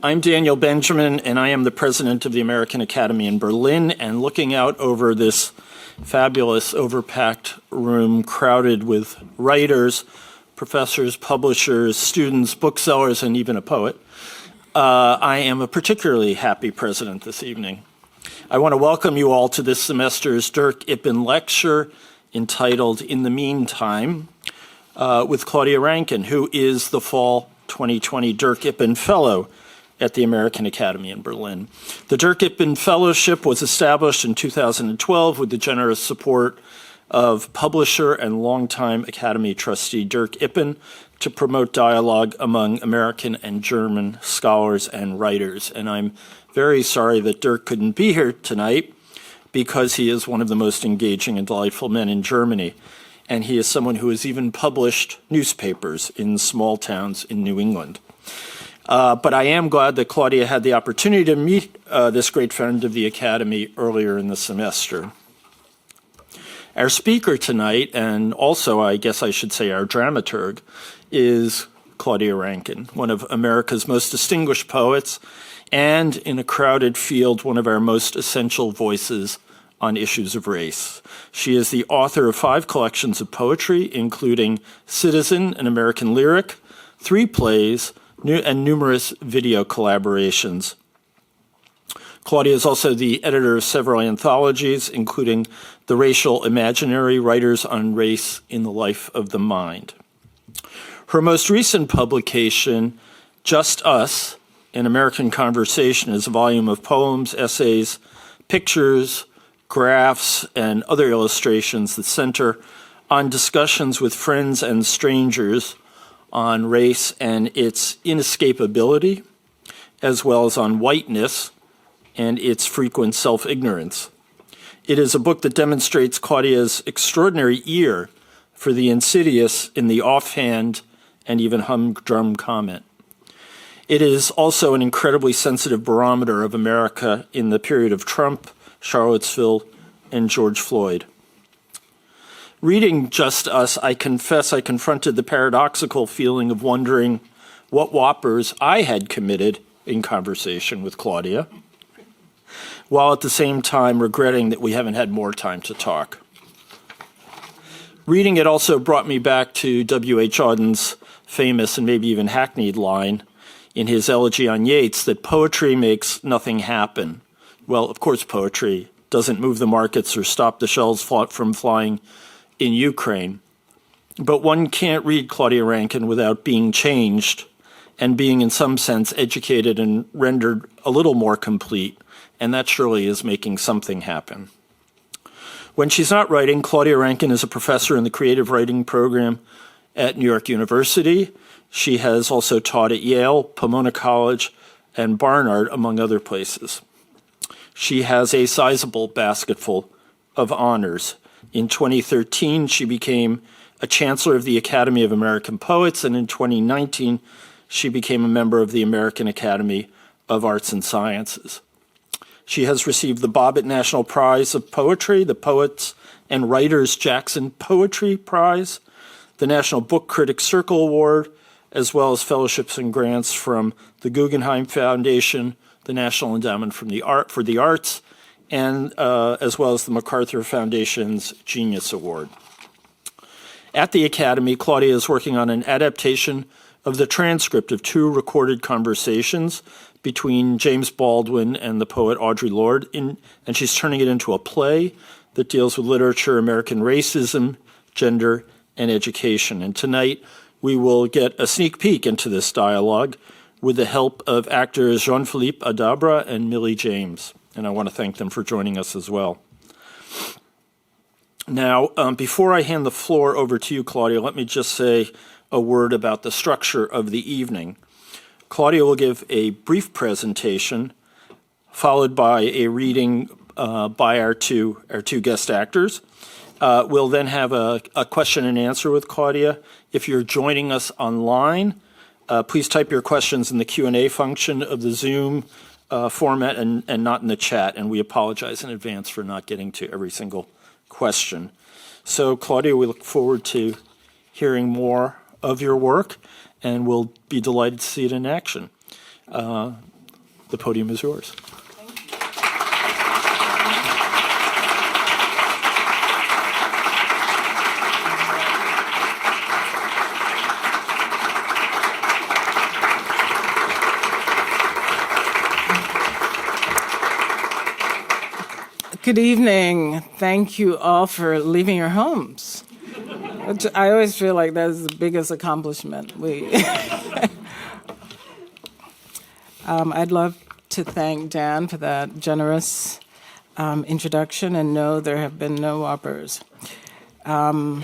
I'm Daniel Benjamin, and I am the president of the American Academy in Berlin. And looking out over this fabulous, overpacked room crowded with writers, professors, publishers, students, booksellers, and even a poet, I am a particularly happy president this evening. I want to welcome you all to this semester's Dirk Ippen lecture entitled In the Meantime with Claudia Rankine, who is the Fall 2020 Dirk Ippen Fellow at the American Academy in Berlin. The Dirk Ippen Fellowship was established in 2012 with the generous support of publisher and longtime Academy trustee Dirk Ippen to promote dialogue among American and German scholars and writers. And I'm very sorry that Dirk couldn't be here tonight because he is one of the most engaging and delightful men in Germany. And he is someone who has even published newspapers in small towns in New England. But I am glad that Claudia had the opportunity to meet this great friend of the Academy earlier in the semester. Our speaker tonight, and also I guess I should say our dramaturg, is Claudia Rankine, one of America's most distinguished poets, and in a crowded field, one of our most essential voices on issues of race. She is the author of 5 collections of poetry, including Citizen, an American Lyric, 3 plays, and numerous video collaborations. Claudia is also the editor of several anthologies, including The Racial Imaginary, Writers on Race in the Life of the Mind. Her most recent publication, Just Us, An American Conversation, is a volume of poems, essays, pictures, graphs, and other illustrations that center on discussions with friends and strangers on race and its inescapability, as well as on whiteness and its frequent self-ignorance. It is a book that demonstrates Claudia's extraordinary ear for the insidious in the offhand and even humdrum comment. It is also an incredibly sensitive barometer of America in the period of Trump, Charlottesville, and George Floyd. Reading Just Us, I confess I confronted the paradoxical feeling of wondering what whoppers I had committed in conversation with Claudia, while at the same time regretting that we haven't had more time to talk. Reading it also brought me back to W.H. Auden's famous and maybe even hackneyed line in his elegy on Yeats that poetry makes nothing happen. Well, of course, poetry doesn't move the markets or stop the shells from flying in Ukraine. But one can't read Claudia Rankine without being changed and being in some sense educated and rendered a little more complete, and that surely is making something happen. When she's not writing, Claudia Rankine is a professor in the creative writing program at New York University. She has also taught at Yale, Pomona College, and Barnard, among other places. She has a sizable basketful of honors. In 2013, she became a chancellor of the Academy of American Poets, and in 2019, she became a member of the American Academy of Arts and Sciences. She has received the Bobbitt National Prize of Poetry, the Poets and Writers Jackson Poetry Prize, the National Book Critics Circle Award, as well as fellowships and grants from the Guggenheim Foundation, the National Endowment for the Arts, and as well as the MacArthur Foundation's Genius Award. At the Academy, Claudia is working on an adaptation of the transcript of 2 recorded conversations between James Baldwin and the poet Audre Lorde, and she's turning it into a play that deals with literature, American racism, gender, and education. And tonight, we will get a sneak peek into this dialogue with the help of actors Jean-Philippe Adabra and Millie James. And I want to thank them for joining us as well. Now, before I hand the floor over to you, Claudia, let me just say a word about the structure of the evening. Claudia will give a brief presentation, followed by a reading by our two guest actors. We'll then have a question and answer with Claudia. If you're joining us online, please type your questions in the Q&A function of the Zoom format and not in the chat, and we apologize in advance for not getting to every single question. So, Claudia, we look forward to hearing more of your work, and we'll be delighted to see it in action. the podium is yours. Good evening. Thank you all for leaving your homes. Which I always feel like that's the biggest accomplishment. I'd love to thank Dan for that generous introduction, and no, there have been no whoppers. Or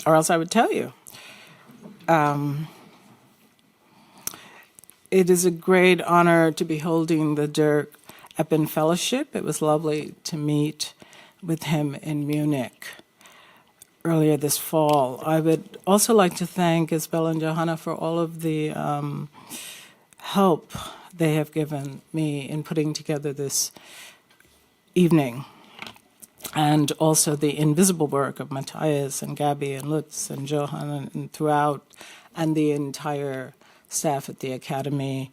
else I would tell you. It is a great honor to be holding the Dirk Eppen Fellowship. It was lovely to meet with him in Munich earlier this fall. I would also like to thank Isabel and Johanna for all of the help they have given me in putting together this evening, and also the invisible work of Matthias and Gabby and Lutz and Johanna and throughout, and the entire staff at the Academy.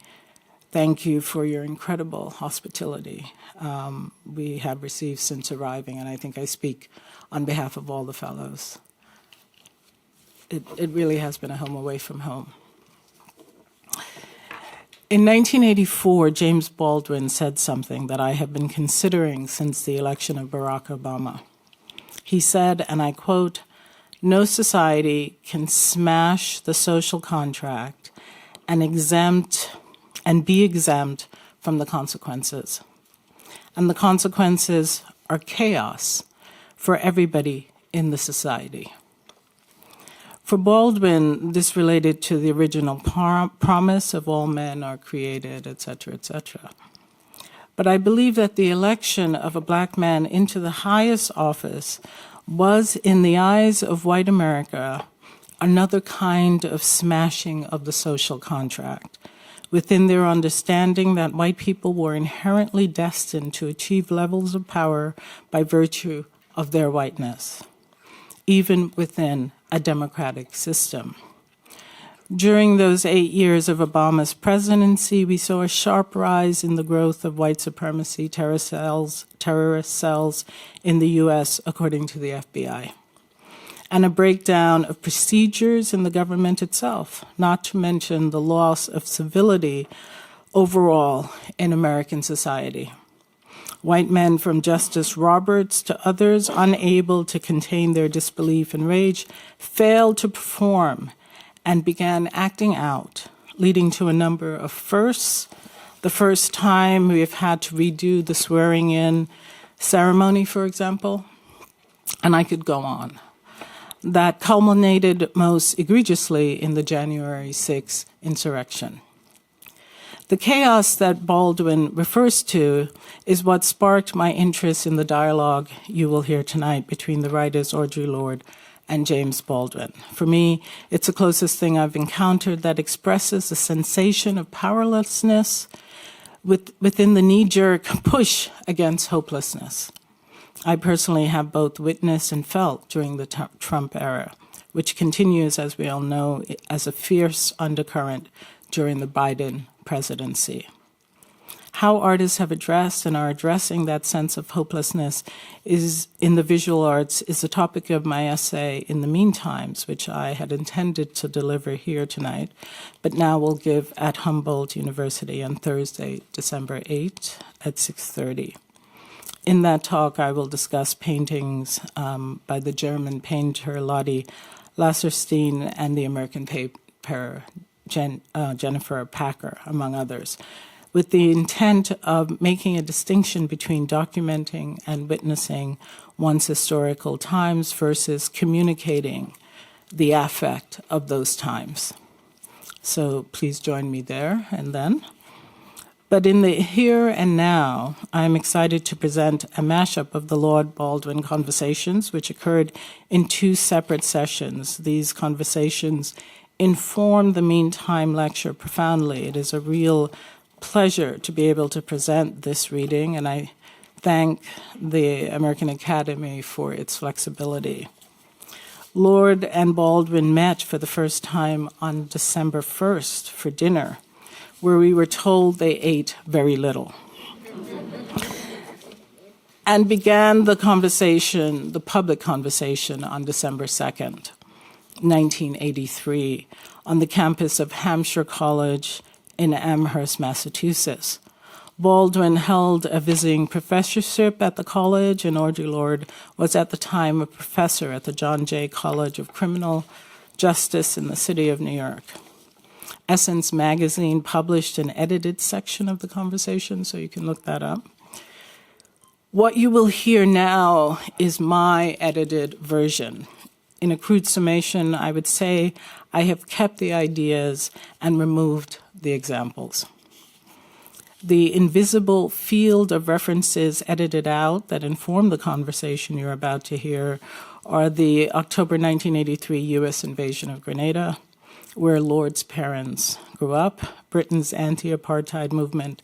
Thank you for your incredible hospitality we have received since arriving, and I think I speak on behalf of all the fellows. It really has been a home away from home. In 1984, James Baldwin said something that I have been considering since the election of Barack Obama. He said, and I quote, "No society can smash the social contract and be exempt from the consequences. And the consequences are chaos for everybody in the society." For Baldwin, this related to the original promise of all men are created, etc., etc. But I believe that the election of a black man into the highest office was, in the eyes of white America, another kind of smashing of the social contract, within their understanding that white people were inherently destined to achieve levels of power by virtue of their whiteness, even within a democratic system. During those 8 years of Obama's presidency, we saw a sharp rise in the growth of white supremacy terrorist cells in the U.S., according to the FBI, and a breakdown of procedures in the government itself, not to mention the loss of civility overall in American society. White men, from Justice Roberts to others, unable to contain their disbelief and rage, failed to perform and began acting out, leading to a number of firsts. The first time we have had to redo the swearing-in ceremony, for example, and I could go on. That culminated most egregiously in the January 6th insurrection. The chaos that Baldwin refers to is what sparked my interest in the dialogue you will hear tonight between the writers Audre Lorde and James Baldwin. For me, it's the closest thing I've encountered that expresses a sensation of powerlessness within the knee-jerk push against hopelessness. I personally have both witnessed and felt during the Trump era, which continues, as we all know, as a fierce undercurrent during the Biden presidency. How artists have addressed and are addressing that sense of hopelessness is in the visual arts is the topic of my essay in the Meantimes, which I had intended to deliver here tonight, but now will give at Humboldt University on Thursday, December 8 at 6:30. In that talk, I will discuss paintings by the German painter Lorde Lasserstein and the American painter Jennifer Packer, among others, with the intent of making a distinction between documenting and witnessing one's historical times versus communicating the affect of those times. So please join me there and then. But in the here and now, I'm excited to present a mashup of the Lorde Baldwin conversations, which occurred in 2 separate sessions. These conversations inform the Meantime lecture profoundly. It is a real pleasure to be able to present this reading, and I thank the American Academy for its flexibility. Lorde and Baldwin met for the first time on December 1st for dinner, where we were told they ate very little. And began the conversation, the public conversation, on December 2nd, 1983, on the campus of Hampshire College in Amherst, Massachusetts. Baldwin held a visiting professorship at the college, and Audre Lorde was at the time a professor at the John Jay College of Criminal Justice in the city of New York. Essence magazine published an edited section of the conversation, so you can look that up. What you will hear now is my edited version. In a crude summation, I would say I have kept the ideas and removed the examples. The invisible field of references edited out that inform the conversation you're about to hear are the October 1983 U.S. invasion of Grenada, where Lorde's parents grew up. Britain's anti-apartheid movement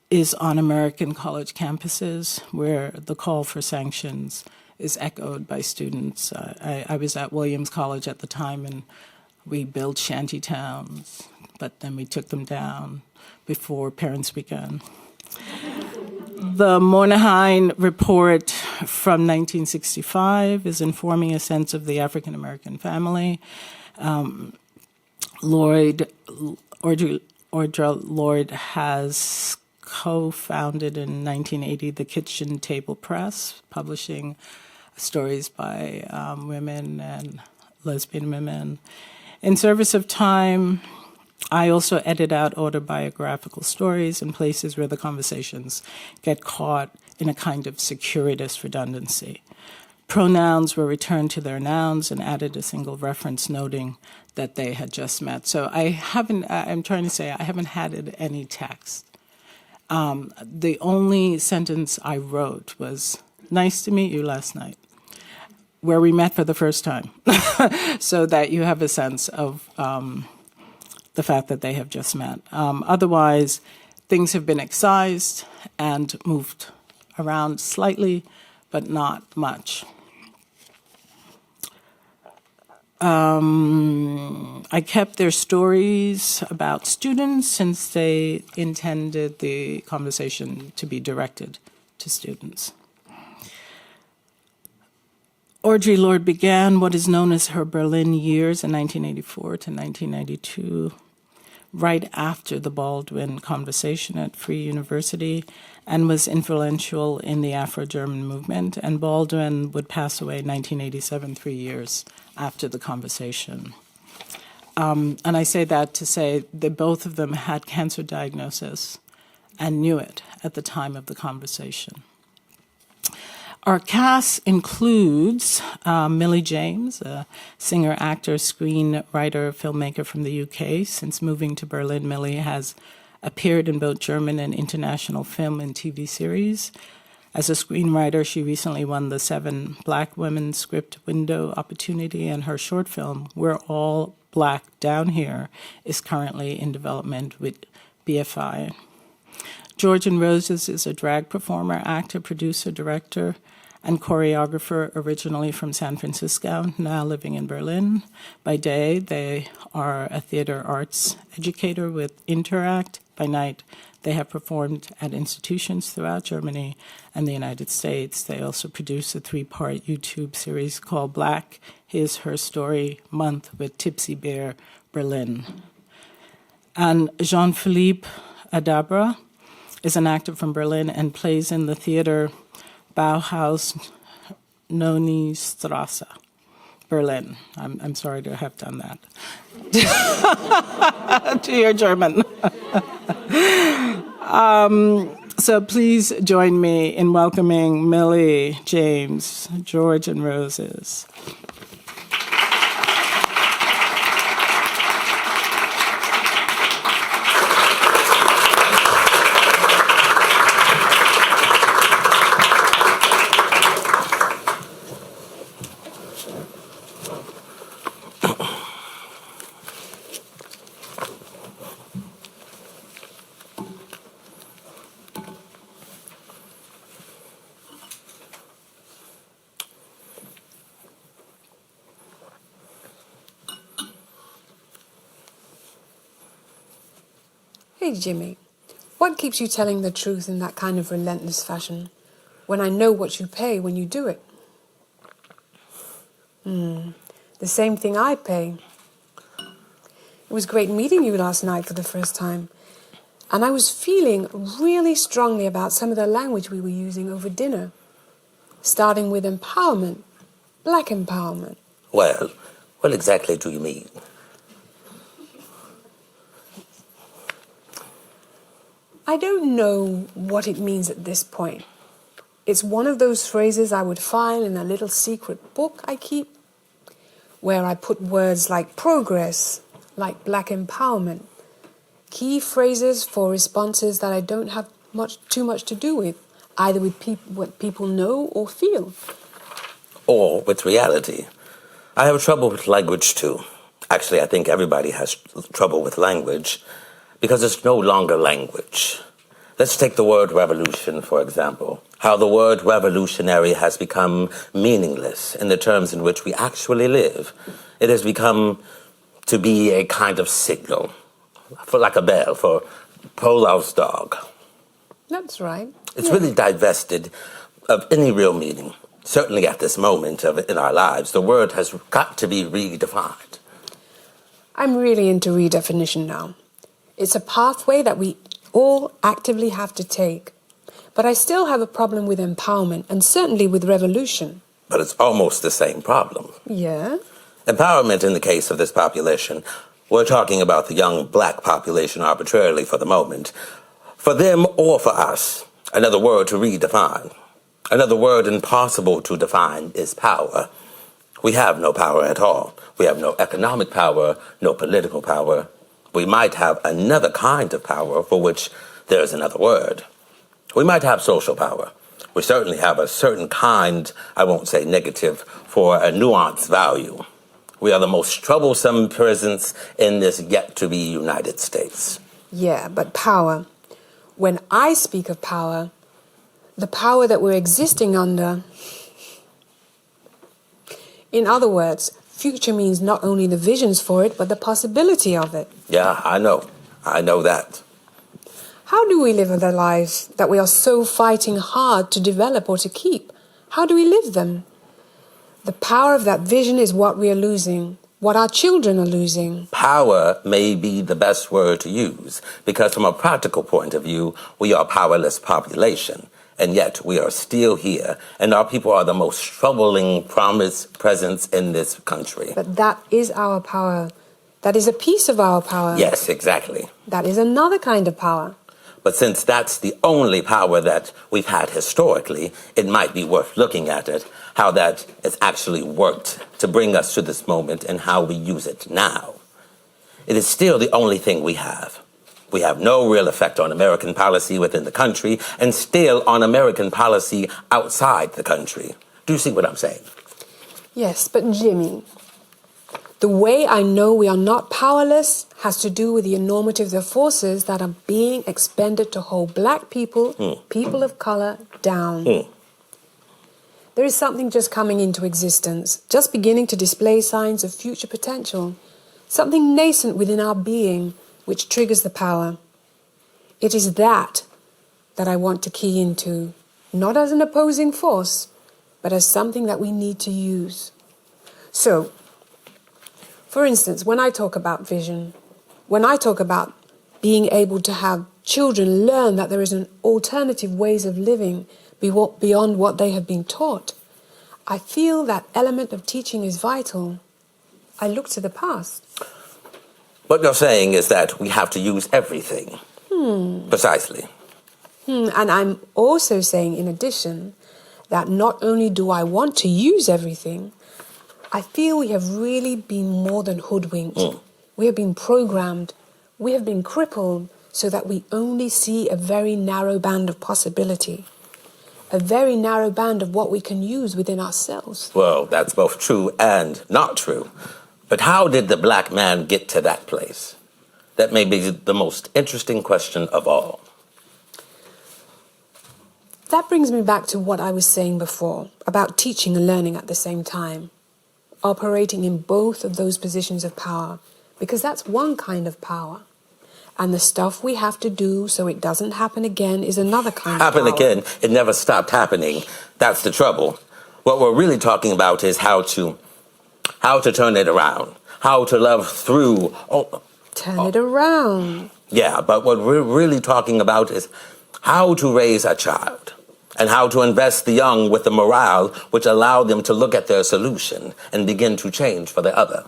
is on American college campuses, where the call for sanctions is echoed by students. I was at Williams College at the time, and we built shanty towns, but then we took them down before parents began. The Moynihan Report from 1965 is informing a sense of the African American family. Audre Lorde has co-founded in 1980 the Kitchen Table Press, publishing stories by women and lesbian women. In service of time, I also edit out autobiographical stories in places where the conversations get caught in a kind of circuitous redundancy. Pronouns were returned to their nouns and added a single reference noting that they had just met. So I'm trying to say I haven't added any text. The only sentence I wrote was, "Nice to meet you last night," where we met for the first time, so that you have a sense of the fact that they have just met. Otherwise, things have been excised and moved around slightly, but not much. I kept their stories about students since they intended the conversation to be directed to students. Audre Lorde began what is known as her Berlin years in 1984 to 1992, right after the Baldwin conversation at Free University, and was influential in the Afro-German movement. And Baldwin would pass away in 1987, 3 years after the conversation. And I say that to say that both of them had cancer diagnosis and knew it at the time of the conversation. Our cast includes Millie James, a singer, actor, screenwriter, filmmaker from the UK. Since moving to Berlin, Millie has appeared in both German and international film and TV series. As a screenwriter, she recently won the 7 Black Women Script Window Opportunity, and her short film, We're All Black Down Here, is currently in development with BFI. George and Roses is a drag performer, actor, producer, director, and choreographer, originally from San Francisco, now living in Berlin. By day, they are a theater arts educator with Interact. By night, they have performed at institutions throughout Germany and the United States. They also produce a 3-part YouTube series called Black is Her Story Month with Tipsy Bear Berlin. And Jean-Philippe Adabra is an actor from Berlin and plays in the theater Bauhaus Noni Strasse, Berlin. I'm sorry to have done that. To your German. So please join me in welcoming Millie, James, George, and Roses. Hey, Jimmy, what keeps you telling the truth in that kind of relentless fashion when I know what you pay when you do it? The same thing I pay. It was great meeting you last night for the first time. And I was feeling really strongly about some of the language we were using over dinner. Starting with empowerment, black empowerment. Well, what exactly do you mean? I don't know what it means at this point. It's one of those phrases I would file in a little secret book I keep, where I put words like progress, like black empowerment, key phrases for responses that I don't have too much to do with, either with what people know or feel. Or with reality. I have trouble with language too. Actually, I think everybody has trouble with language because it's no longer language. Let's take the word revolution, for example. How the word revolutionary has become meaningless in the terms in which we actually live. It has become to be a kind of signal, for like a bell for Polo's dog. That's right. It's really divested of any real meaning. Certainly at this moment in our lives, the word has got to be redefined. I'm really into redefinition now. It's a pathway that we all actively have to take. But I still have a problem with empowerment and certainly with revolution. But it's almost the same problem. Yeah? Empowerment in the case of this population, we're talking about the young black population arbitrarily for the moment. For them or for us, another word to redefine. Another word impossible to define is power. We have no power at all. We have no economic power, no political power. We might have another kind of power for which there's another word. We might have social power. We certainly have a certain kind, I won't say negative, for a nuanced value. We are the most troublesome presence in this yet-to-be United States. Yeah, but power. When I speak of power, the power that we're existing under. In other words, future means not only the visions for it, but the possibility of it. Yeah, I know. I know that. How do we live the lives that we are so fighting hard to develop or to keep? How do we live them? The power of that vision is what we are losing, what our children are losing. Power may be the best word to use, because from a practical point of view, we are a powerless population. And yet we are still here, and our people are the most troubling presence in this country. But that is our power. That is a piece of our power. Yes, exactly. That is another kind of power. But since that's the only power that we've had historically, it might be worth looking at it, how that has actually worked to bring us to this moment and how we use it now. It is still the only thing we have. We have no real effect on American policy within the country and still on American policy outside the country. Do you see what I'm saying? Yes, but Jimmy, the way I know we are not powerless has to do with the enormity of the forces that are being expended to hold black people, people of color, down. There is something just coming into existence, just beginning to display signs of future potential, something nascent within our being, which triggers the power. It is that I want to key into, not as an opposing force, but as something that we need to use. So, for instance, when I talk about vision, when I talk about being able to have children learn that there is an alternative ways of living beyond what they have been taught, I feel that element of teaching is vital. I look to the past. What you're saying is that we have to use everything. Precisely. And I'm also saying, in addition, that not only do I want to use everything, I feel we have really been more than hoodwinked. We have been programmed. We have been crippled so that we only see a very narrow band of possibility, a very narrow band of what we can use within ourselves. Well, that's both true and not true. But how did the black man get to that place? That may be the most interesting question of all. That brings me back to what I was saying before about teaching and learning at the same time, operating in both of those positions of power, because that's one kind of power. And the stuff we have to do so it doesn't happen again is another kind of Happen power. again, it never stopped happening. That's the trouble. What we're really talking about is how to turn it around, how to love through. Turn it around. Yeah, but what we're really talking about is how to raise a child and how to invest the young with the morale which allow them to look at their solution and begin to change for the other.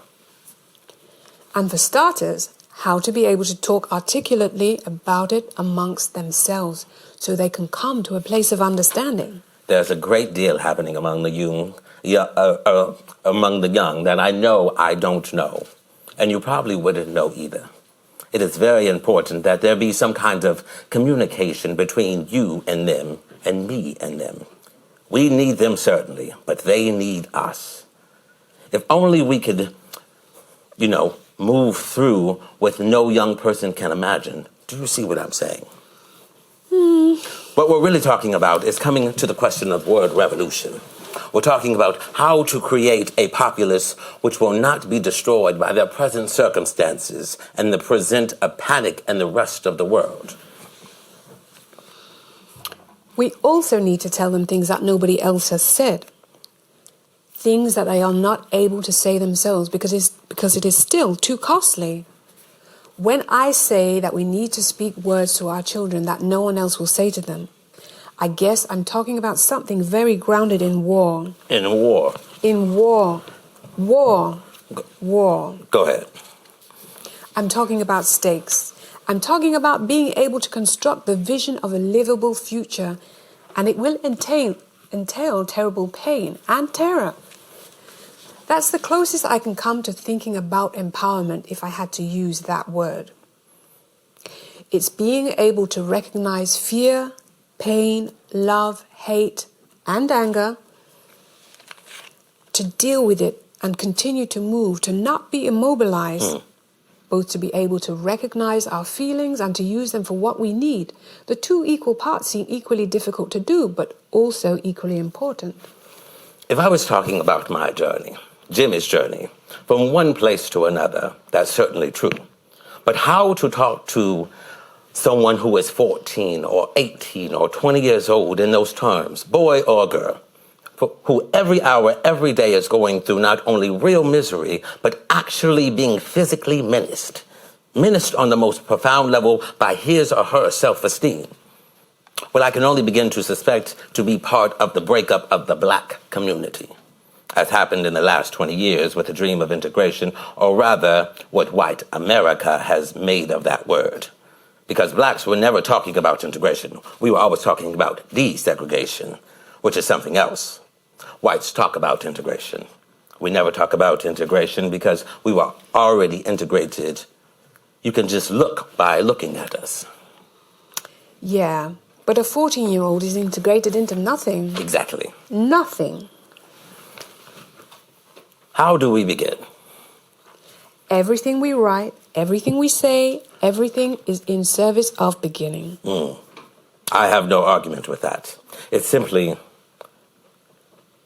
And for starters, how to be able to talk articulately about it amongst themselves so they can come to a place of understanding. There's a great deal happening among the young that I know I don't know, and you probably wouldn't know either. It is very important that there be some kind of communication between you and them and me and them. We need them certainly, but they need us. If only we could, move through what no young person can imagine. Do you see what I'm saying? What we're really talking about is coming to the question of word revolution. We're talking about how to create a populace which will not be destroyed by their present circumstances and present a panic in the rest of the world. We also need to tell them things that nobody else has said. Things that they are not able to say themselves because it is still too costly. When I say that we need to speak words to our children that no one else will say to them, I guess I'm talking about something very grounded in war. In war. In war. War. War. Go ahead. I'm talking about stakes. I'm talking about being able to construct the vision of a livable future, and it will entail terrible pain and terror. That's the closest I can come to thinking about empowerment if I had to use that word. It's being able to recognize fear, pain, love, hate, and anger, to deal with it and continue to move, to not be immobilized, both to be able to recognize our feelings and to use them for what we need. The two equal parts seem equally difficult to do, but also equally important. If I was talking about my journey, Jimmy's journey, from one place to another, that's certainly true. But how to talk to someone who is 14 or 18 or 20 years old in those terms, boy or girl, who every hour, every day is going through not only real misery, but actually being physically menaced on the most profound level by his or her self-esteem. Well, I can only begin to suspect to be part of the breakup of the black community, as happened in the last 20 years with the dream of integration, or rather what white America has made of that word. Because blacks were never talking about integration. We were always talking about desegregation, which is something else. Whites talk about integration. We never talk about integration because we were already integrated. You can just look by looking at us. Yeah, but a 14-year-old is integrated into nothing. Exactly. Nothing. How do we begin? Everything we write, everything we say, everything is in service of beginning. I have no argument with that. It's simply,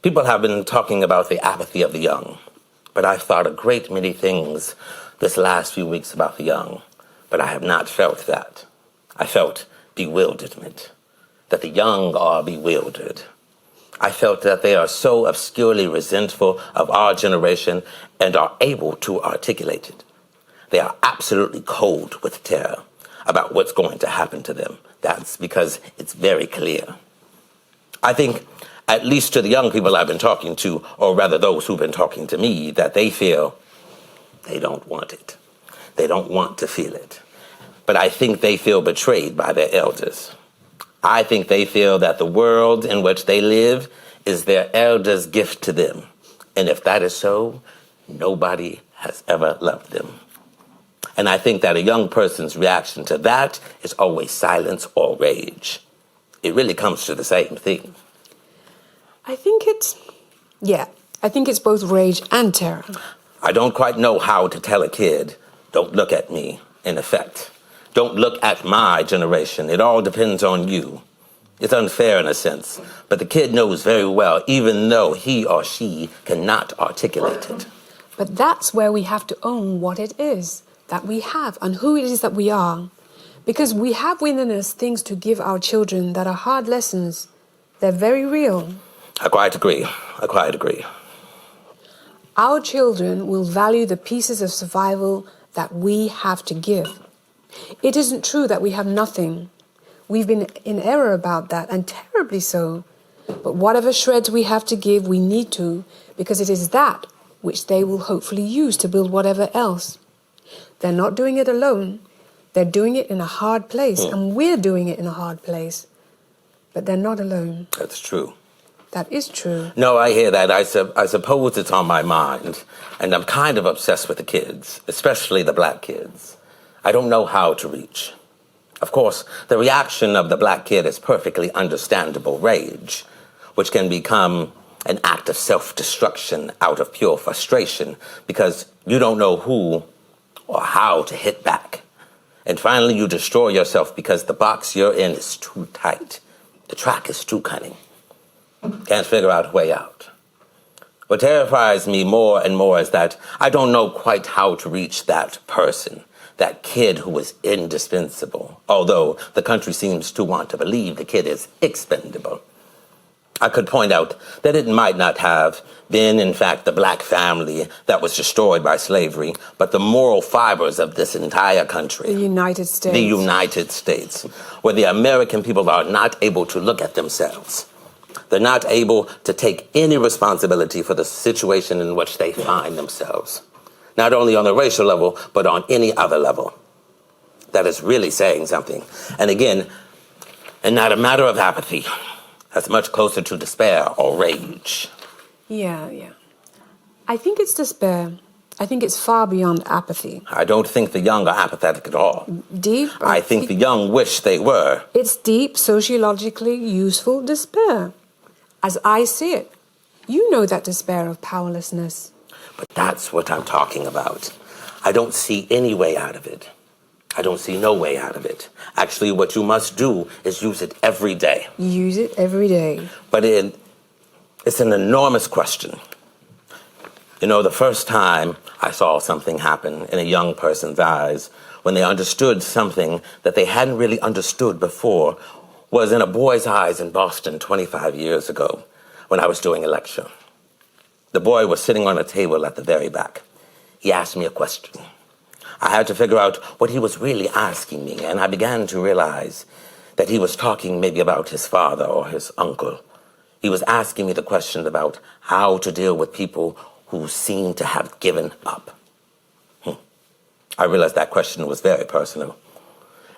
people have been talking about the apathy of the young, but I've thought a great many things this last few weeks about the young, but I have not felt that. I felt bewilderment, that the young are bewildered. I felt that they are so obscurely resentful of our generation and are able to articulate it. They are absolutely cold with terror about what's going to happen to them. That's because it's very clear. I think, at least to the young people I've been talking to, or rather those who've been talking to me, that they feel they don't want it. They don't want to feel it. But I think they feel betrayed by their elders. I think they feel that the world in which they live is their elders' gift to them. And if that is so, nobody has ever loved them. And I think that a young person's reaction to that is always silence or rage. It really comes to the same thing. I think it's both rage and terror. I don't quite know how to tell a kid, don't look at me, in effect. Don't look at my generation. It all depends on you. It's unfair in a sense, but the kid knows very well, even though he or she cannot articulate it. But that's where we have to own what it is that we have and who it is that we are. Because we have within us things to give our children that are hard lessons. They're very real. I quite agree. I quite agree. Our children will value the pieces of survival that we have to give. It isn't true that we have nothing. We've been in error about that, and terribly so. But whatever shreds we have to give, we need to, because it is that which they will hopefully use to build whatever else. They're not doing it alone. They're doing it in a hard place, and we're doing it in a hard place. But they're not alone. That's true. That is true. No, I hear that. I suppose it's on my mind. And I'm kind of obsessed with the kids, especially the black kids. I don't know how to reach. Of course, the reaction of the black kid is perfectly understandable rage, which can become an act of self-destruction out of pure frustration because you don't know who or how to hit back. And finally, you destroy yourself because the box you're in is too tight. The track is too cunning. Can't figure out a way out. What terrifies me more and more is that I don't know quite how to reach that person, that kid who is indispensable, although the country seems to want to believe the kid is expendable. I could point out that it might not have been, in fact, the black family that was destroyed by slavery, but the moral fibers of this entire country. The United States. The United States, where the American people are not able to look at themselves. They're not able to take any responsibility for the situation in which they find themselves, not only on the racial level, but on any other level. That is really saying something. And again, and not a matter of apathy. That's much closer to despair or rage. Yeah. I think it's despair. I think it's far beyond apathy. I don't think the young are apathetic at all. Deep? I think the young wish they were. It's deep, sociologically useful despair. As I see it, you know that despair of powerlessness. But that's what I'm talking about. I don't see any way out of it. I don't see no way out of it. Actually, what you must do is use it every day. Use it every day. But it's an enormous question. You know, the first time I saw something happen in a young person's eyes, when they understood something that they hadn't really understood before, was in a boy's eyes in Boston 25 years ago when I was doing a lecture. The boy was sitting on a table at the very back. He asked me a question. I had to figure out what he was really asking me, and I began to realize that he was talking maybe about his father or his uncle. He was asking me the question about how to deal with people who seemed to have given up. I realized that question was very personal,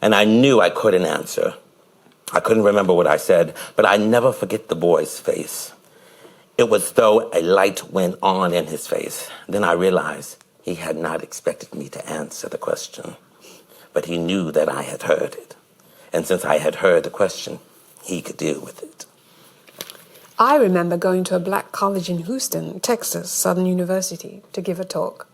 and I knew I couldn't answer. I couldn't remember what I said, but I never forget the boy's face. It was as though a light went on in his face. Then I realized he had not expected me to answer the question, but he knew that I had heard it. And since I had heard the question, he could deal with it. I remember going to a black college in Houston, Texas, Southern University, to give a talk.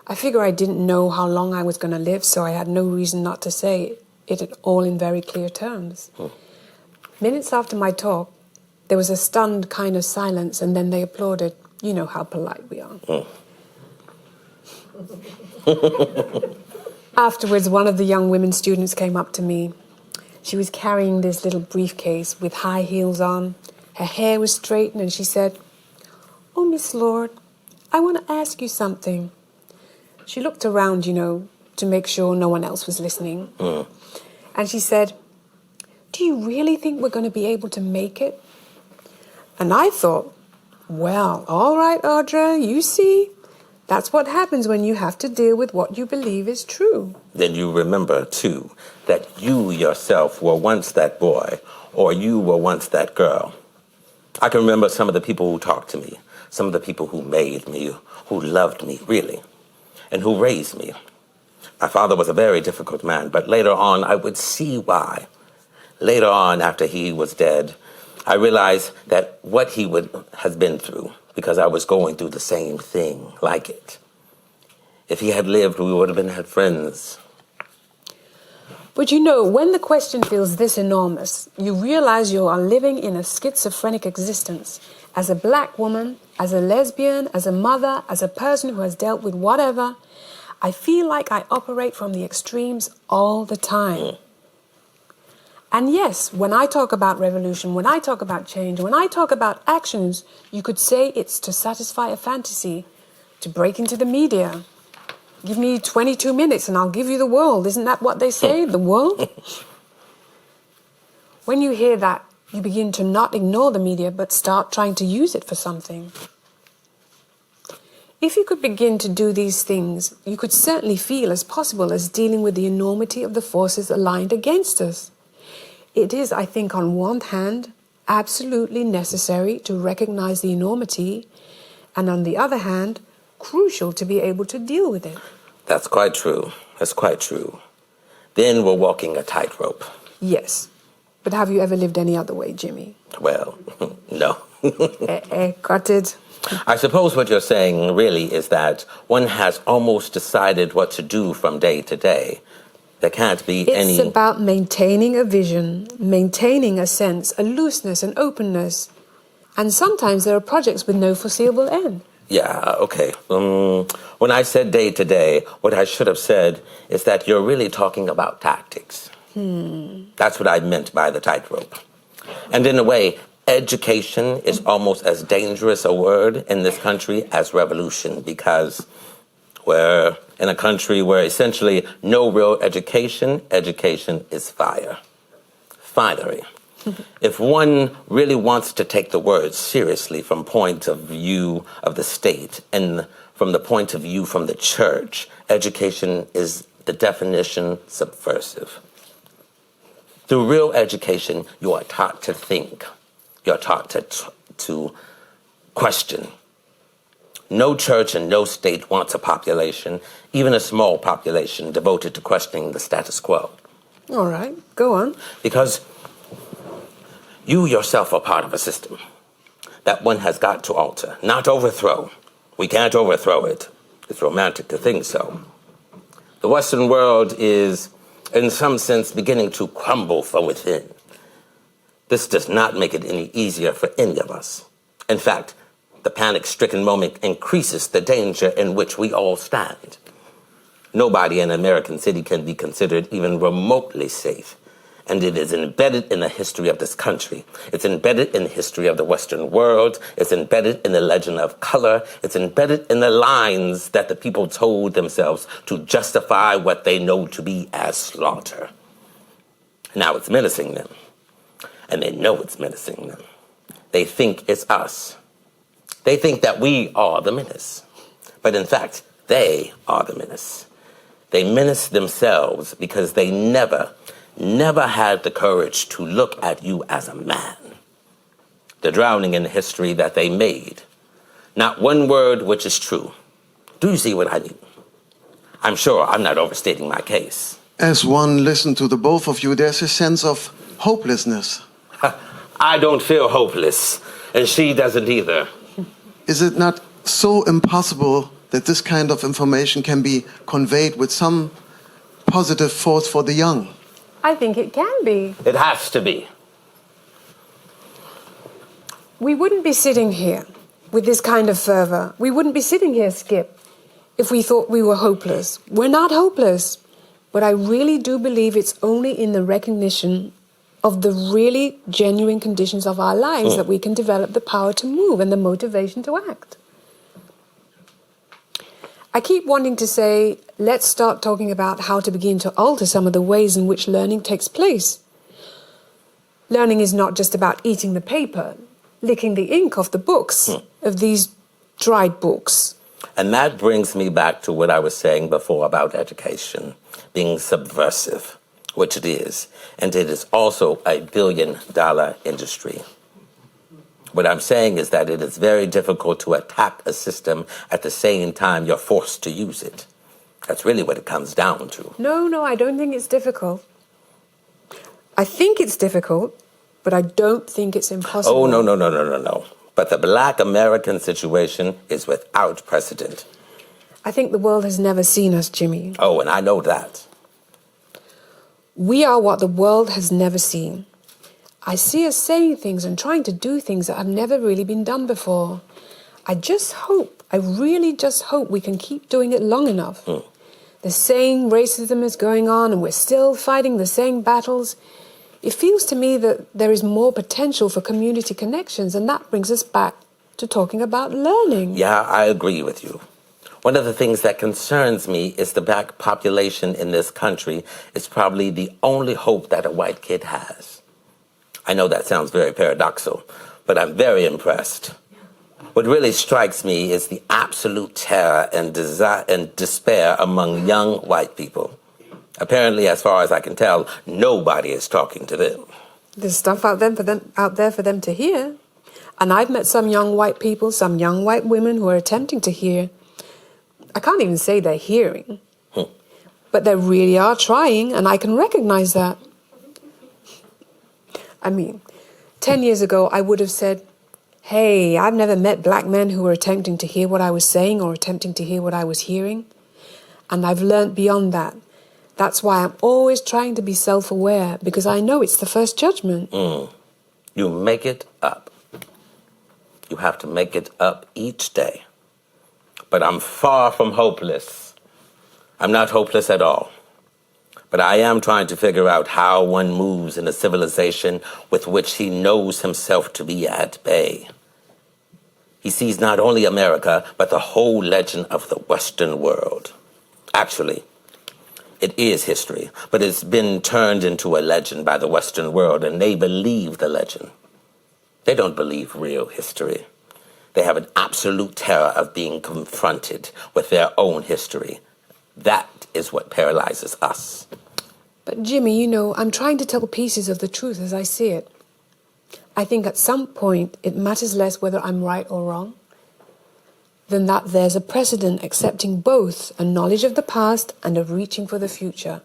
I figure I didn't know how long I was going to live, so I had no reason not to say it at all in very clear terms. Minutes after my talk, there was a stunned kind of silence, and then they applauded. You know how polite we are. Afterwards, one of the young women students came up to me. She was carrying this little briefcase with high heels on. Her hair was straightened, and she said, "Oh, Miss Lorde, I want to ask you something." She looked around, to make sure no one else was listening. And she said, "Do you really think we're going to be able to make it?" And I thought, well, all right, Audre, you see, that's what happens when you have to deal with what you believe is true. Then you remember, too, that you yourself were once that boy, or you were once that girl. I can remember some of the people who talked to me, some of the people who made me, who loved me, really, and who raised me. My father was a very difficult man, but later on I would see why. Later on, after he was dead, I realized that what he has been through, because I was going through the same thing like it. If he had lived, we would have had friends. But when the question feels this enormous, you realize you are living in a schizophrenic existence. As a black woman, as a lesbian, as a mother, as a person who has dealt with whatever, I feel like I operate from the extremes all the time. And yes, when I talk about revolution, when I talk about change, when I talk about actions, you could say it's to satisfy a fantasy, to break into the media. Give me 22 minutes and I'll give you the world. Isn't that what they say, the world? When you hear that, you begin to not ignore the media, but start trying to use it for something. If you could begin to do these things, you could certainly feel as possible as dealing with the enormity of the forces aligned against us. It is, I think, on one hand, absolutely necessary to recognize the enormity, and on the other hand, crucial to be able to deal with it. That's quite true. That's quite true. Then we're walking a tightrope. Yes. But have you ever lived any other way, Jimmy? Well, no. Got it. I suppose what you're saying really is that one has almost decided what to do from day to day. There can't be any... It's about maintaining a vision, maintaining a sense, a looseness, an openness. And sometimes there are projects with no foreseeable end. Yeah, okay. When I said day to day, what I should have said is that you're really talking about tactics. That's what I meant by the tightrope. And in a way, education is almost as dangerous a word in this country as revolution, because we're in a country where essentially no real education is fire. Finery. If one really wants to take the word seriously from point of view of the state and from the point of view from the church, education is the definition subversive. Through real education, you are taught to think. You're taught to question. No church and no state wants a population, even a small population, devoted to questioning the status quo. All right, go on. Because you yourself are part of a system that one has got to alter, not overthrow. We can't overthrow it. It's romantic to think so. The Western world is, in some sense, beginning to crumble from within. This does not make it any easier for any of us. In fact, the panic-stricken moment increases the danger in which we all stand. Nobody in an American city can be considered even remotely safe. And it is embedded in the history of this country. It's embedded in the history of the Western world. It's embedded in the legend of color. It's embedded in the lines that the people told themselves to justify what they know to be as slaughter. Now it's menacing them. And they know it's menacing them. They think it's us. They think that we are the menace. But in fact, they are the menace. They menace themselves because they never had the courage to look at you as a man. The drowning in history that they made. Not one word which is true. Do you see what I mean? I'm sure I'm not overstating my case. As one listens to the both of you, there's a sense of hopelessness. I don't feel hopeless, and she doesn't either. Is it not so impossible that this kind of information can be conveyed with some positive force for the young? I think it can be. It has to be. We wouldn't be sitting here with this kind of fervor. We wouldn't be sitting here, Skip, if we thought we were hopeless. We're not hopeless. But I really do believe it's only in the recognition of the really genuine conditions of our lives that we can develop the power to move and the motivation to act. I keep wanting to say, let's start talking about how to begin to alter some of the ways in which learning takes place. Learning is not just about eating the paper, licking the ink off the books, of these dried books. And that brings me back to what I was saying before about education being subversive, which it is. And it is also a billion-dollar industry. What I'm saying is that it is very difficult to attack a system at the same time you're forced to use it. That's really what it comes down to. No, I don't think it's difficult. I think it's difficult, but I don't think it's impossible. Oh, no. But the Black American situation is without precedent. I think the world has never seen us, Jimmy. Oh, and I know that. We are what the world has never seen. I see us saying things and trying to do things that have never really been done before. I really just hope we can keep doing it long enough. The same racism is going on and we're still fighting the same battles. It feels to me that there is more potential for community connections, and that brings us back to talking about learning. Yeah, I agree with you. One of the things that concerns me is the black population in this country is probably the only hope that a white kid has. I know that sounds very paradoxical, but I'm very impressed. What really strikes me is the absolute terror and despair among young white people. Apparently, as far as I can tell, nobody is talking to them. There's stuff out there for them to hear. And I've met some young white people, some young white women who are attempting to hear. I can't even say they're hearing, but they really are trying, and I can recognize that. I mean, 10 years ago, I would have said, hey, I've never met black men who were attempting to hear what I was saying or attempting to hear what I was hearing. And I've learned beyond that. That's why I'm always trying to be self-aware, because I know it's the first judgment. You make it up. You have to make it up each day. But I'm far from hopeless. I'm not hopeless at all. But I am trying to figure out how one moves in a civilization with which he knows himself to be at bay. He sees not only America, but the whole legend of the Western world. Actually, it is history, but it's been turned into a legend by the Western world, and they believe the legend. They don't believe real history. They have an absolute terror of being confronted with their own history. That is what paralyzes us. But Jimmy, you know, I'm trying to tell pieces of the truth as I see it. I think at some point it matters less whether I'm right or wrong than that there's a precedent accepting both a knowledge of the past and of reaching for the future.